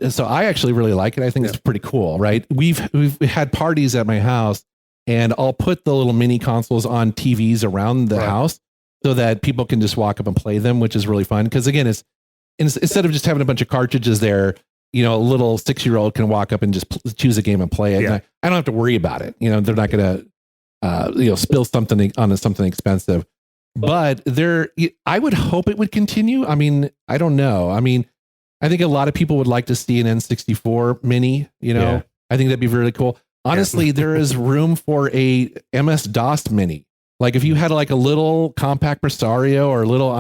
So I actually really like it. I think it's pretty cool, right? We've had parties at my house, and I'll put the little mini consoles on TVs around the house so that people can just walk up and play them, which is really fun. Because again, it's instead of just having a bunch of cartridges there, a little 6-year-old can walk up and just choose a game and play it. Yeah. And I don't have to worry about it. They're not going to, spill something on something expensive. But I would hope it would continue. I mean, I don't know. I mean, I think a lot of people would like to see an N64 mini. I think that'd be really cool. Honestly, there is room for a MS-DOS mini. Like if you had like a little compact Presario or a little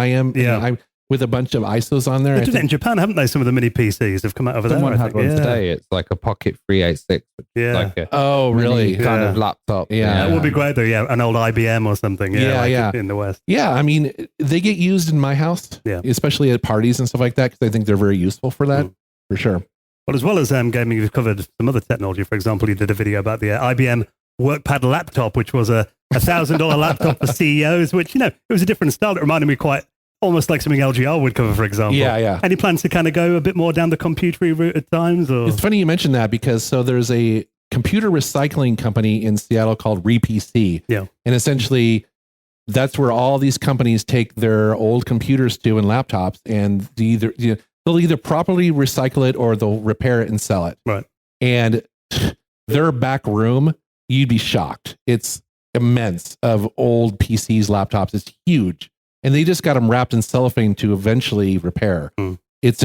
with a bunch of ISOs on there. They did it in Japan, haven't they? Some of the mini PCs have come out over there. Someone had one today. It's like a Pocket 386. Yeah. Like really? Kind of laptop. Yeah. That would be great though. Yeah. An old IBM or something. Yeah. In the West. Yeah. I mean, they get used in my house, especially at parties and stuff like that, because I think they're very useful for that, for sure. But as well as gaming, you've covered some other technology. For example, you did a video about the IBM WorkPad laptop, which was a $1,000 laptop for CEOs, which, it was a different style. It reminded me quite almost like something LGR would cover, for example. Yeah. Any plans to kind of go a bit more down the computery route at times? Or? It's funny you mentioned that, because there's a computer recycling company in Seattle called RePC. Yeah. And essentially that's where all these companies take their old computers to and laptops, and they'll either properly recycle it or they'll repair it and sell it. Right. And their back room, you'd be shocked. It's immense of old PCs, laptops. It's huge. And they just got them wrapped in cellophane to eventually repair. It's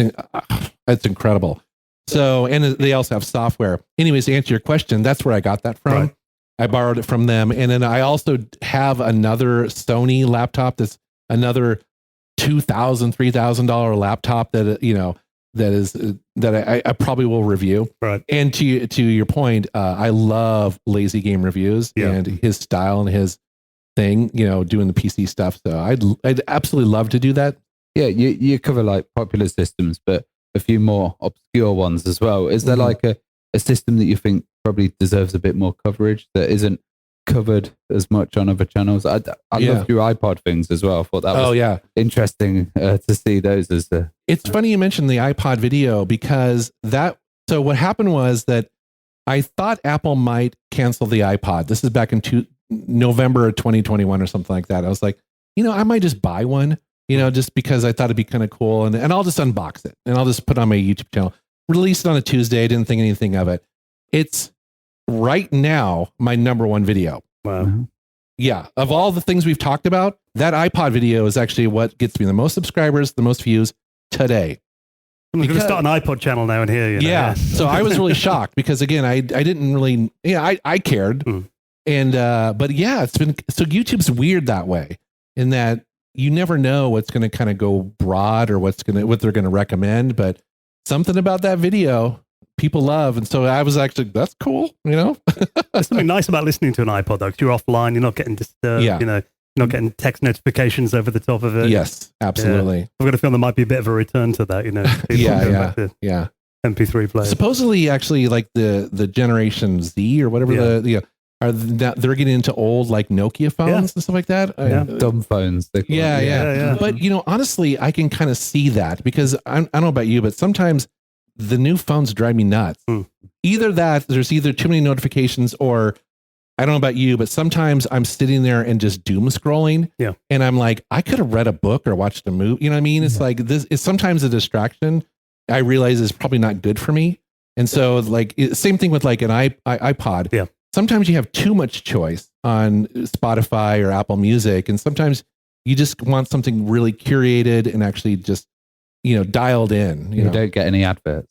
incredible. So, and they also have software. Anyways, to answer your question, that's where I got that from. Right. I borrowed it from them. And then I also have another Sony laptop that's another $2,000, $3,000 laptop that I probably will review. Right. And to your point, I love Lazy Game Reviews and his style and his thing, doing the PC stuff. So I'd absolutely love to do that. Yeah, you cover like popular systems, but a few more obscure ones as well. Is there like a system that you think probably deserves a bit more coverage that isn't covered as much on other channels? I loved your iPod things as well. I thought that was interesting to see those as the... It's funny you mentioned the iPod video, because so what happened was that I thought Apple might cancel the iPod. This is back in November of 2021 or something like that. I was like, I might just buy one, just because I thought it'd be kind of cool. And I'll just unbox it and I'll just put it on my YouTube channel. Released it on a Tuesday. I didn't think anything of it. It's right now my number one video. Wow. Mm-hmm. Yeah. Of all the things we've talked about, that iPod video is actually what gets me the most subscribers, the most views today. I'm going to start an iPod channel now and here. Yeah. So I was really shocked because, again, I didn't really, I cared. And, but yeah, it's been, so YouTube's weird that way, in that you never know what's going to kind of go broad or what they're going to recommend, but something about that video people love. And so I was actually, that's cool. There's something nice about listening to an iPod though, 'cause you're offline, you're not getting disturbed, you're not getting text notifications over the top of it. Yes, absolutely. Yeah. I've got a feeling there might be a bit of a return to that, Yeah. MP3 players. Supposedly, actually, like the Generation Z or whatever they're getting into old like Nokia phones and stuff like that. Dumb phones. Yeah. But honestly, I can kind of see that, because I don't know about you, but sometimes the new phones drive me nuts. Either that, there's either too many notifications, or I don't know about you, but sometimes I'm sitting there and just doom scrolling. Yeah. And I'm like, I could have read a book or watched a movie. You know what I mean? It's like this is sometimes a distraction. I realize is probably not good for me. And so like same thing with like an iPod. Yeah. Sometimes you have too much choice on Spotify or Apple Music. And sometimes you just want something really curated and actually just, dialed in. You don't get any adverts.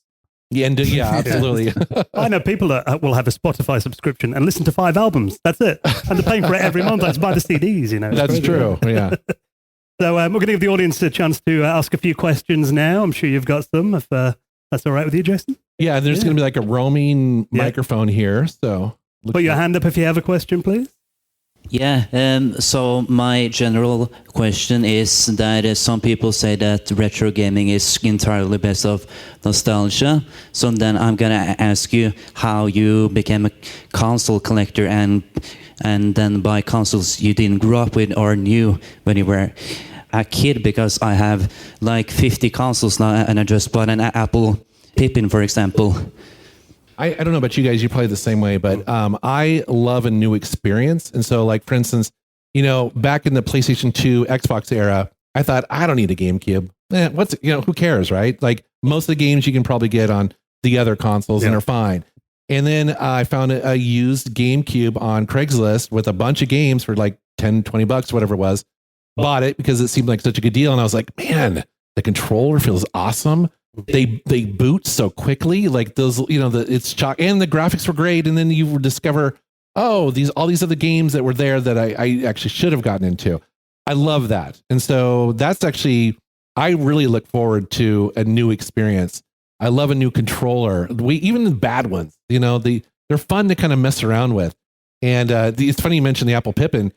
Yeah, absolutely. I know people that will have a Spotify subscription and listen to 5 albums. That's it. And they're paying for it every month. That's buy the CDs, That's true, yeah. So we're going to give the audience a chance to ask a few questions now. I'm sure you've got some, if that's all right with you, Jason. Yeah, there's going to be like a roaming microphone here. So put your hand up if you have a question, please. Yeah, so my general question is that some people say that retro gaming is entirely based off nostalgia. So then I'm going to ask you how you became a console collector and then buy consoles you didn't grow up with or knew when you were a kid, because I have like 50 consoles now and I just bought an Apple Pippin, for example. I don't know about you guys, you're probably the same way, but I love a new experience. And so like, for instance, back in the PlayStation 2, Xbox era, I thought, I don't need a GameCube. Who cares, right? Like most of the games you can probably get on the other consoles and are fine. And then I found a used GameCube on Craigslist with a bunch of games for like 10, 20 bucks, whatever it was. Bought it because it seemed like such a good deal. And I was like, man, the controller feels awesome. They boot so quickly, like those, it's chalk, and the graphics were great. And then you discover, all these other games that were there that I actually should have gotten into. I love that. And so that's actually, I really look forward to a new experience. I love a new controller. Even the bad ones, they're fun to kind of mess around with. And it's funny you mentioned the Apple Pippin.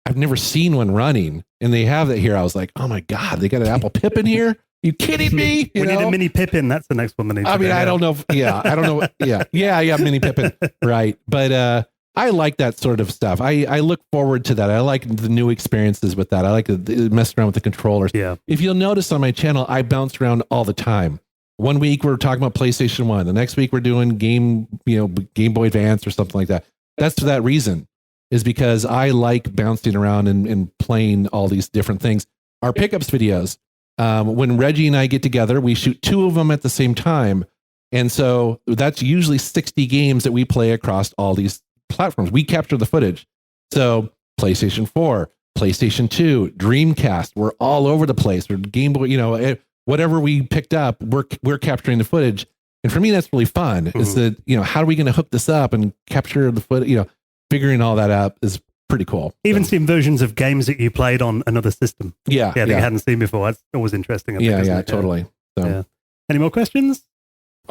I've never seen one running, and they have that here. I was like, oh my God, they got an Apple Pippin here. You kidding me? We need a mini Pippin. That's the next one. I don't know. I don't know. Yeah, mini Pippin. Right. But I like that sort of stuff. I look forward to that. I like the new experiences with that. I like to mess around with the controllers. Yeah. If you'll notice on my channel, I bounce around all the time. One week we're talking about PlayStation 1. The next week we're doing Game Boy Advance or something like that. That's for that reason, is because I like bouncing around and playing all these different things. Our pickups videos, when Reggie and I get together, we shoot 2 of them at the same time. And so that's usually 60 games that we play across all these platforms. We capture the footage. So PlayStation 4, PlayStation 2, Dreamcast, we're all over the place. Or Game Boy, whatever we picked up, we're capturing the footage. And for me, that's really fun. Mm-hmm. Is that, how are we going to hook this up and capture the footage? Figuring all that out is pretty cool. Even seeing versions of games that you played on another system. Yeah. That you hadn't seen before. That's always interesting. I think, totally. So. Yeah. Any more questions?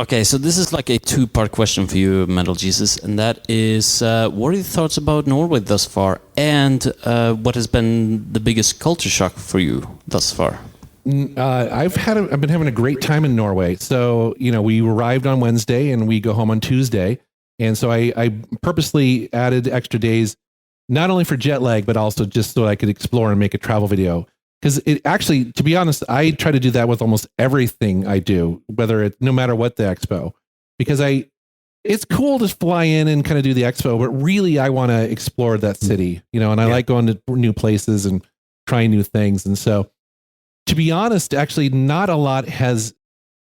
Okay, so this is like a 2-part question for you, Metal Jesus, and that is, what are your thoughts about Norway thus far, and what has been the biggest culture shock for you thus far? I've been having a great time in Norway. So we arrived on Wednesday and we go home on Tuesday, and so I purposely added extra days, not only for jet lag, but also just so I could explore and make a travel video. Because it actually, to be honest, I try to do that with almost everything I do, no matter what the expo, because it's cool to fly in and kind of do the expo, but really I want to explore that city, and I like going to new places and trying new things. And so, to be honest, actually not a lot has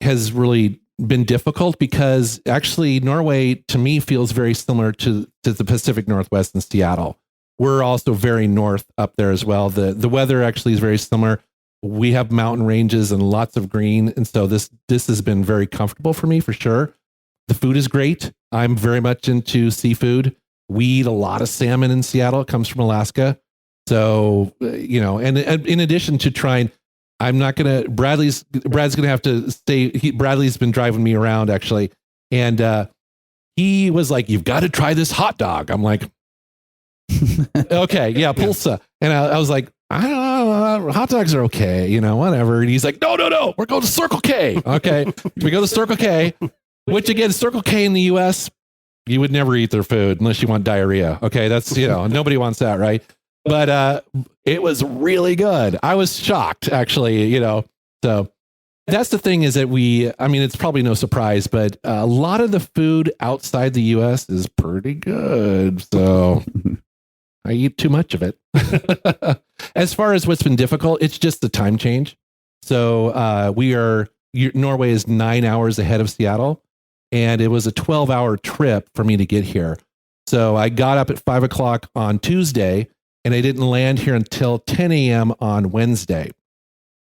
really been difficult, because actually Norway to me feels very similar to the Pacific Northwest and Seattle. We're also very north up there as well. The weather actually is very similar. We have mountain ranges and lots of green. And so this has been very comfortable for me, for sure. The food is great. I'm very much into seafood. We eat a lot of salmon in Seattle. It comes from Alaska. So, and in addition to trying, Brad's going to have to stay. Bradley's been driving me around actually. And he was like, you've got to try this hot dog. I'm like, okay, yeah, pulsa. And I was like, I don't know, hot dogs are okay, whatever. And he's like, no, we're going to Circle K. Okay, we go to Circle K, which again, Circle K in the US, you would never eat their food unless you want diarrhea. Okay, that's, nobody wants that, right? But it was really good. I was shocked, actually, so that's the thing is that it's probably no surprise, but a lot of the food outside the US is pretty good. So I eat too much of it. As far as what's been difficult, it's just the time change. So Norway is 9 hours ahead of Seattle, and it was a 12-hour trip for me to get here. So I got up at 5 o'clock on Tuesday, and I didn't land here until 10 a.m. on Wednesday.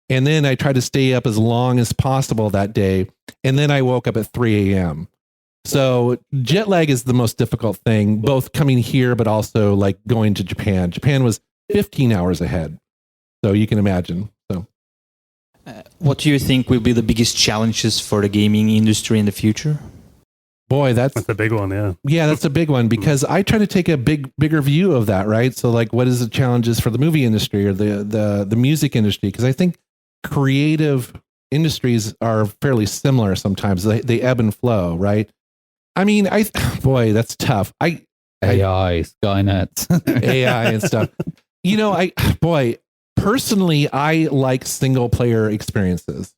And then I tried to stay up as long as possible that day. And then I woke up at 3 a.m. So jet lag is the most difficult thing, both coming here, but also like going to Japan. Japan was 15 hours ahead. So you can imagine. So, what do you think will be the biggest challenges for the gaming industry in the future? Boy, that's a big one. Yeah. Yeah, that's a big one because I try to take a bigger view of that. Right. So like, what is the challenges for the movie industry or the music industry? Because I think creative industries are fairly similar sometimes. They ebb and flow. Right. I mean, boy, that's tough. AI, Skynet, AI and stuff. Personally, I like single player experiences.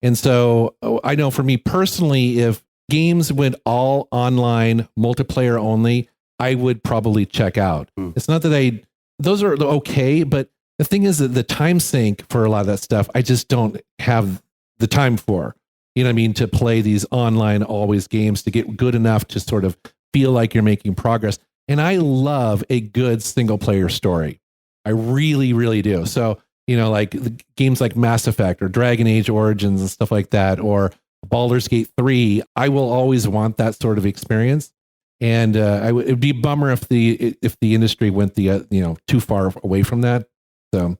And so I know for me personally, if games went all online, multiplayer only, I would probably check out. It's not that those are okay, but the thing is that the time sink for a lot of that stuff, I just don't have the time for. You know what I mean? To play these online always games to get good enough to sort of feel like you're making progress. And I love a good single player story. I really, really do. So, like the games like Mass Effect or Dragon Age Origins and stuff like that, or Baldur's Gate 3, I will always want that sort of experience. And it'd be a bummer if the industry went too far away from that. So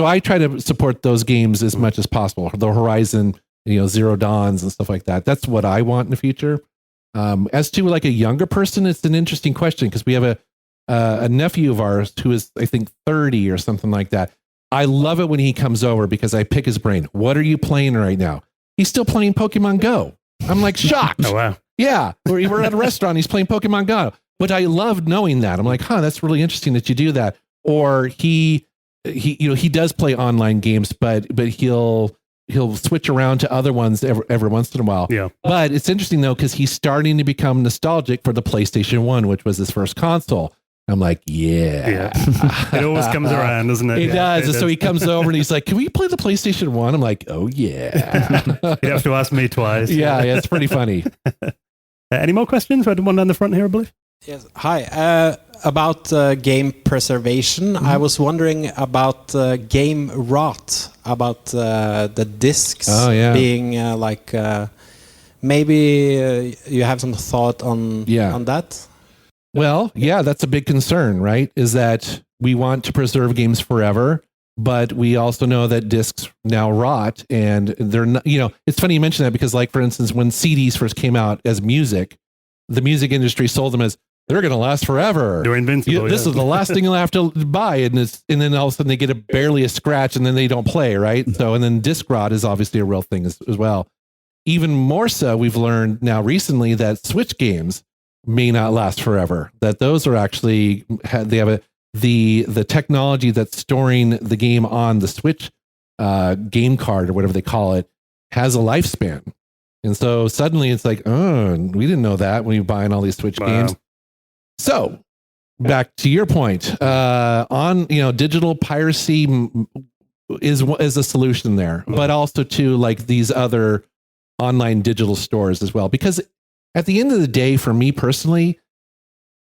I try to support those games as much as possible. The Horizon, Zero Dawns and stuff like that. That's what I want in the future. As to like a younger person, it's an interesting question because we have a nephew of ours who is, I think, 30 or something like that. I love it when he comes over because I pick his brain. What are you playing right now? He's still playing Pokemon Go. I'm like shocked. Oh, wow. Yeah. We're at a restaurant. He's playing Pokemon Go. But I love knowing that. I'm like, that's really interesting that you do that. Or he does play online games, but he'll switch around to other ones every once in a while. Yeah. But it's interesting though, because he's starting to become nostalgic for the PlayStation 1, which was his first console. I'm like, yeah. It always comes around, doesn't it? It does. And so he comes over and he's like, can we play the PlayStation 1? I'm like, oh, yeah. You'd have to ask me twice. Yeah, it's pretty funny. Any more questions? We had one down the front here, I believe. Yes. Hi. About game preservation, I was wondering about game rot, about the discs being maybe you have some thought on that? Well, yeah, that's a big concern, right? Is that we want to preserve games forever, but we also know that discs now rot and they're not, it's funny you mention that because like, for instance, when CDs first came out as music, the music industry sold them as they're going to last forever. They're invincible. This is the last thing you'll have to buy. And then all of a sudden they get barely a scratch and then they don't play, right? So, and then disc rot is obviously a real thing as well. Even more so, we've learned now recently that Switch games may not last forever, that those are actually, they have the technology that's storing the game on the Switch game card or whatever they call it has a lifespan. And so suddenly it's like, oh, we didn't know that when you're buying all these Switch games. So back to your point, on, digital piracy is a solution there, but also to like these other online digital stores as well, because at the end of the day, for me personally,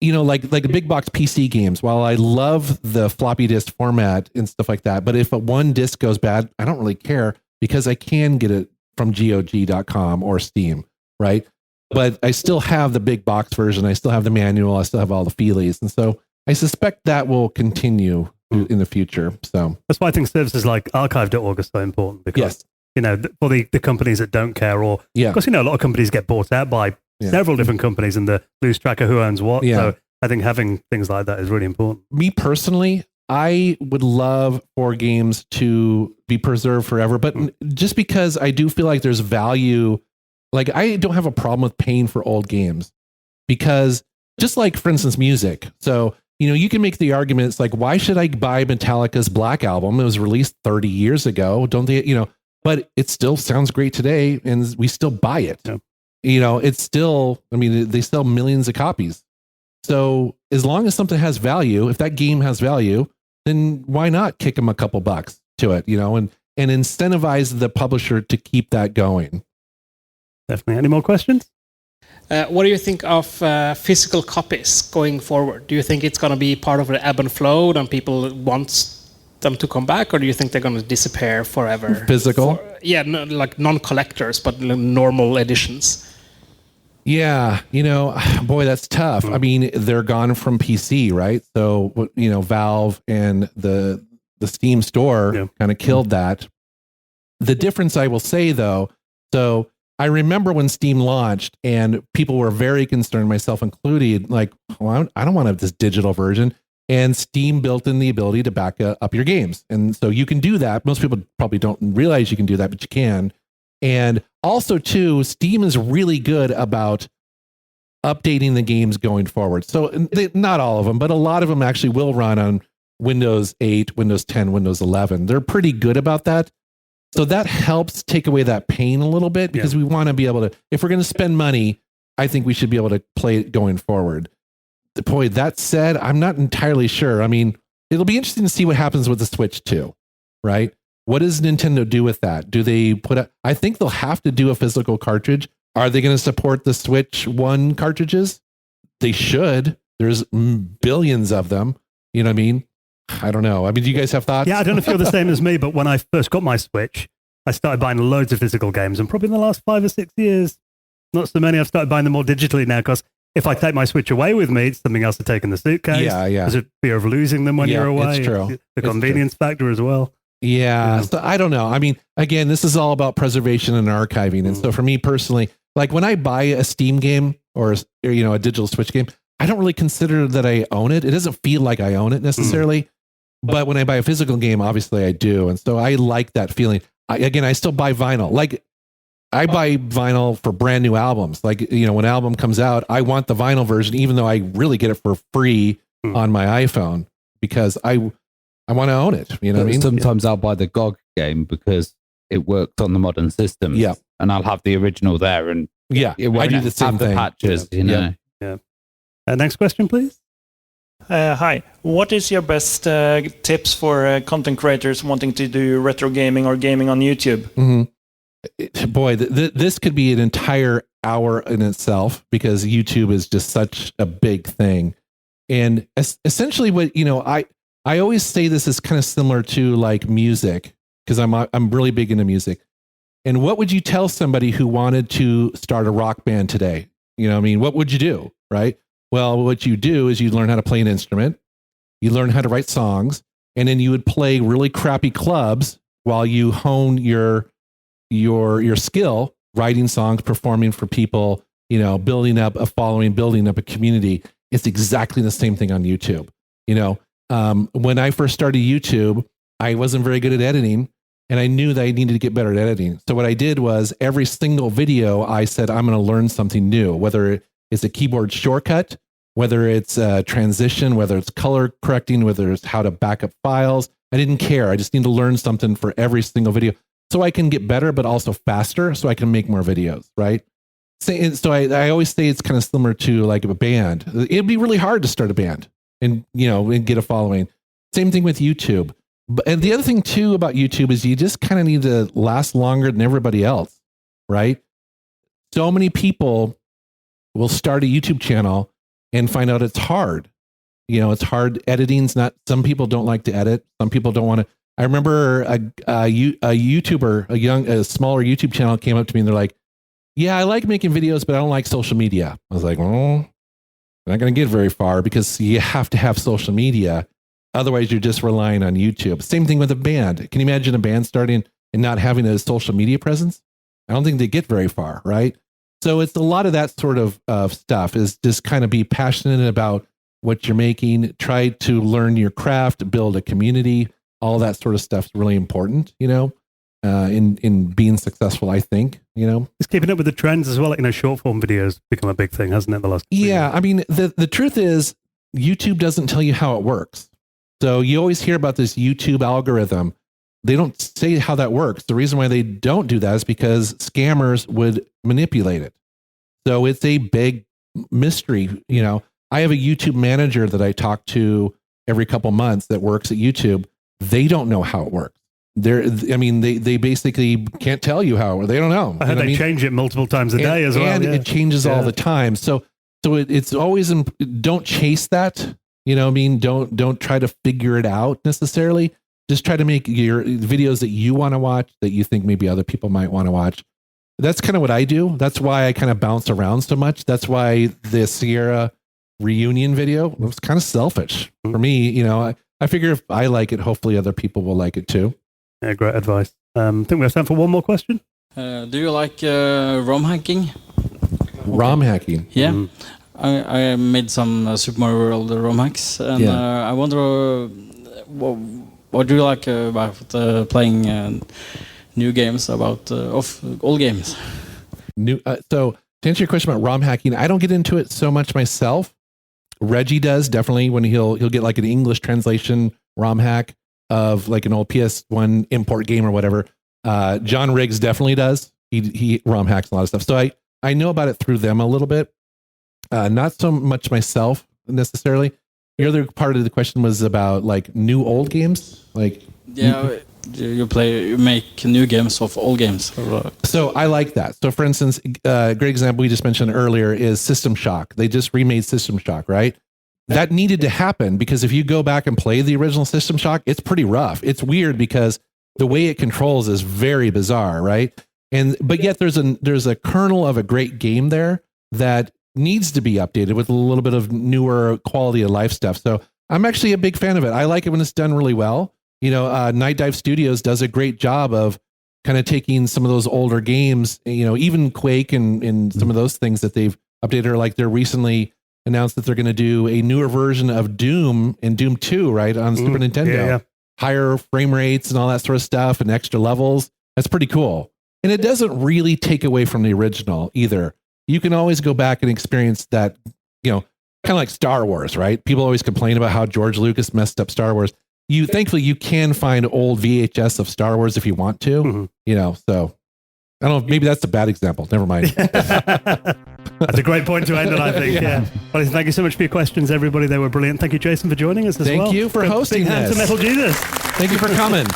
like the big box PC games, while I love the floppy disk format and stuff like that, but if one disc goes bad, I don't really care because I can get it from GOG.com or Steam, right? But I still have the big box version. I still have the manual. I still have all the feelies. And so I suspect that will continue in the future. So that's why I think services like archive.org are so important because, for the companies that don't care or, because, a lot of companies get bought out by several different companies and lose track of who owns what. Yeah. So I think having things like that is really important. Me personally, I would love for games to be preserved forever, but just because I do feel like there's value, like I don't have a problem with paying for old games because just like, for instance, music. So, you can make the argument, it's like, why should I buy Metallica's Black Album? It was released 30 years ago. Don't they, but it still sounds great today, and we still buy it. Yeah. You know, it's still, I mean, they sell millions of copies. So as long as something has value, if that game has value, then why not kick them a couple bucks to it, you know, and incentivize the publisher to keep that going. Definitely. Any more questions? What do you think of physical copies going forward? Do you think it's going to be part of the ebb and flow and people want them to come back, or do you think they're going to disappear forever? Physical? No, like non-collectors, but normal editions. Yeah, you know, boy, that's tough. I mean, they're gone from PC, right? So, you know, Valve and the Steam store kind of killed that. The difference, I will say, though, so I remember when Steam launched and people were very concerned, myself included, like, well, I don't want this digital version. And Steam built in the ability to back up your games. And so you can do that. Most people probably don't realize you can do that, but you can. And also, too, Steam is really good about updating the games going forward. So not all of them, but a lot of them actually will run on Windows 8, Windows 10, Windows 11. They're pretty good about that. So that helps take away that pain a little bit, because we want to be able to, if we're going to spend money, I think we should be able to play it going forward. Boy, that said, I'm not entirely sure. I mean, it'll be interesting to see what happens with the Switch 2, right? What does Nintendo do with that? Do they I think they'll have to do a physical cartridge. Are they going to support the Switch 1 cartridges? They should. There's billions of them. You know what I mean? I don't know. I mean, do you guys have thoughts? Yeah, I don't know if you're the same as me, but when I first got my Switch, I started buying loads of physical games, and probably in the last 5 or 6 years, not so many, I've started buying them more digitally now, because if I take my Switch away with me, it's something else to take in the suitcase. Yeah. There's a fear of losing them when you're away. It's true. The convenience factor as well. Yeah. So I don't know. I mean, again, this is all about preservation and archiving. And so for me personally, like when I buy a Steam game or you know, a digital Switch game, I don't really consider that I own it. It doesn't feel like I own it necessarily. But when I buy a physical game, obviously I do. And so I like that feeling. I still buy vinyl. Like I buy vinyl for brand new albums. Like, you know, when an album comes out, I want the vinyl version, even though I really get it for free on my iPhone, because I want to own it. You know what I mean? Sometimes I'll buy the GOG game because it works on the modern systems. Yeah. And I'll have the original there. And yeah, I do the same thing. Patches, you know. Yeah. Next question, please. Hi. What is your best tips for content creators wanting to do retro gaming or gaming on YouTube? Boy, this could be an entire hour in itself, because YouTube is just such a big thing. And essentially what, you know, I always say this is kind of similar to like music, because I'm really big into music. And what would you tell somebody who wanted to start a rock band today? You know what I mean? What would you do? Right? Well, what you do is you learn how to play an instrument, you learn how to write songs, and then you would play really crappy clubs while you hone your skill, writing songs, performing for people, you know, building up a following, building up a community. It's exactly the same thing on YouTube. You know, when I first started YouTube, I wasn't very good at editing, and I knew that I needed to get better at editing. So what I did was every single video, I said, I'm going to learn something new, whether it's a keyboard shortcut, whether it's a transition, whether it's color correcting, whether it's how to back up files. I didn't care. I just need to learn something for every single video, so I can get better, but also faster, so I can make more videos, right? So I always say it's kind of similar to like a band. It'd be really hard to start a band and, you know, and get a following. Same thing with YouTube. And the other thing too about YouTube is you just kind of need to last longer than everybody else, right? So many people will start a YouTube channel and find out it's hard. You know, it's hard. Editing's not, some people don't like to edit. Some people don't want to. I remember a YouTuber, a smaller YouTube channel came up to me and they're like, yeah, I like making videos, but I don't like social media. I was like, well, you're not going to get very far, because you have to have social media. Otherwise, you're just relying on YouTube. Same thing with a band. Can you imagine a band starting and not having a social media presence? I don't think they get very far, right? So it's a lot of that sort of stuff, is just kind of be passionate about what you're making, try to learn your craft, build a community. All that sort of stuff is really important, you know, in being successful, I think, you know. It's keeping up with the trends as well. Like, you know, short form videos become a big thing, hasn't it, the last few years? I mean, the truth is YouTube doesn't tell you how it works. So you always hear about this YouTube algorithm, they don't say how that works. The reason why they don't do that is because scammers would manipulate it. So it's a big mystery. You know, I have a YouTube manager that I talk to every couple months that works at YouTube. They don't know how it works. They basically can't tell you how. They don't know. I heard they change it multiple times a day as well. And it changes all the time. So it's always, don't chase that. You know what I mean? Don't try to figure it out necessarily. Just try to make your videos that you want to watch, that you think maybe other people might want to watch. That's kind of what I do. That's why I kind of bounce around so much. That's why the Sierra reunion video was kind of selfish for me. You know, I figure if I like it, hopefully other people will like it too. Yeah, great advice. I think we have time for one more question. Do you like ROM hacking? ROM hacking? Yeah. I made some Super Mario World ROM hacks, and I wonder what do you like about playing new games of old games? So to answer your question about ROM hacking, I don't get into it so much myself. Reggie does definitely when he'll get like an English translation ROM hack of like an old PS1 import game or whatever. John Riggs definitely does. He ROM hacks a lot of stuff. So I know about it through them a little bit. Not so much myself necessarily. The other part of the question was about like new old games. Like you make new games of old games. So I like that. So for instance, a great example we just mentioned earlier is System Shock. They just remade System Shock, right? That needed to happen because if you go back and play the original System Shock, it's pretty rough. It's weird because the way it controls is very bizarre, right? But yet there's a kernel of a great game there that needs to be updated with a little bit of newer quality of life stuff. So I'm actually a big fan of it. I like it when it's done really well. You know, Night Dive Studios does a great job of kind of taking some of those older games, you know, even Quake and some of those things that they've updated, or like they're recently announced that they're going to do a newer version of Doom and Doom 2, right, on Super Nintendo. Yeah. Higher frame rates and all that sort of stuff and extra levels. That's pretty cool. And it doesn't really take away from the original either. You can always go back and experience that, you know, kind of like Star Wars, right? People always complain about how George Lucas messed up Star Wars. Thankfully, you can find old VHS of Star Wars if you want to, you know, so I don't know, maybe that's a bad example. Never mind. That's a great point to end on, I think. Yeah. Well, thank you so much for your questions, everybody. They were brilliant. Thank you, Jason, for joining us as well. Thank you for hosting this. Big hand to Metal Jesus. Thank you for coming.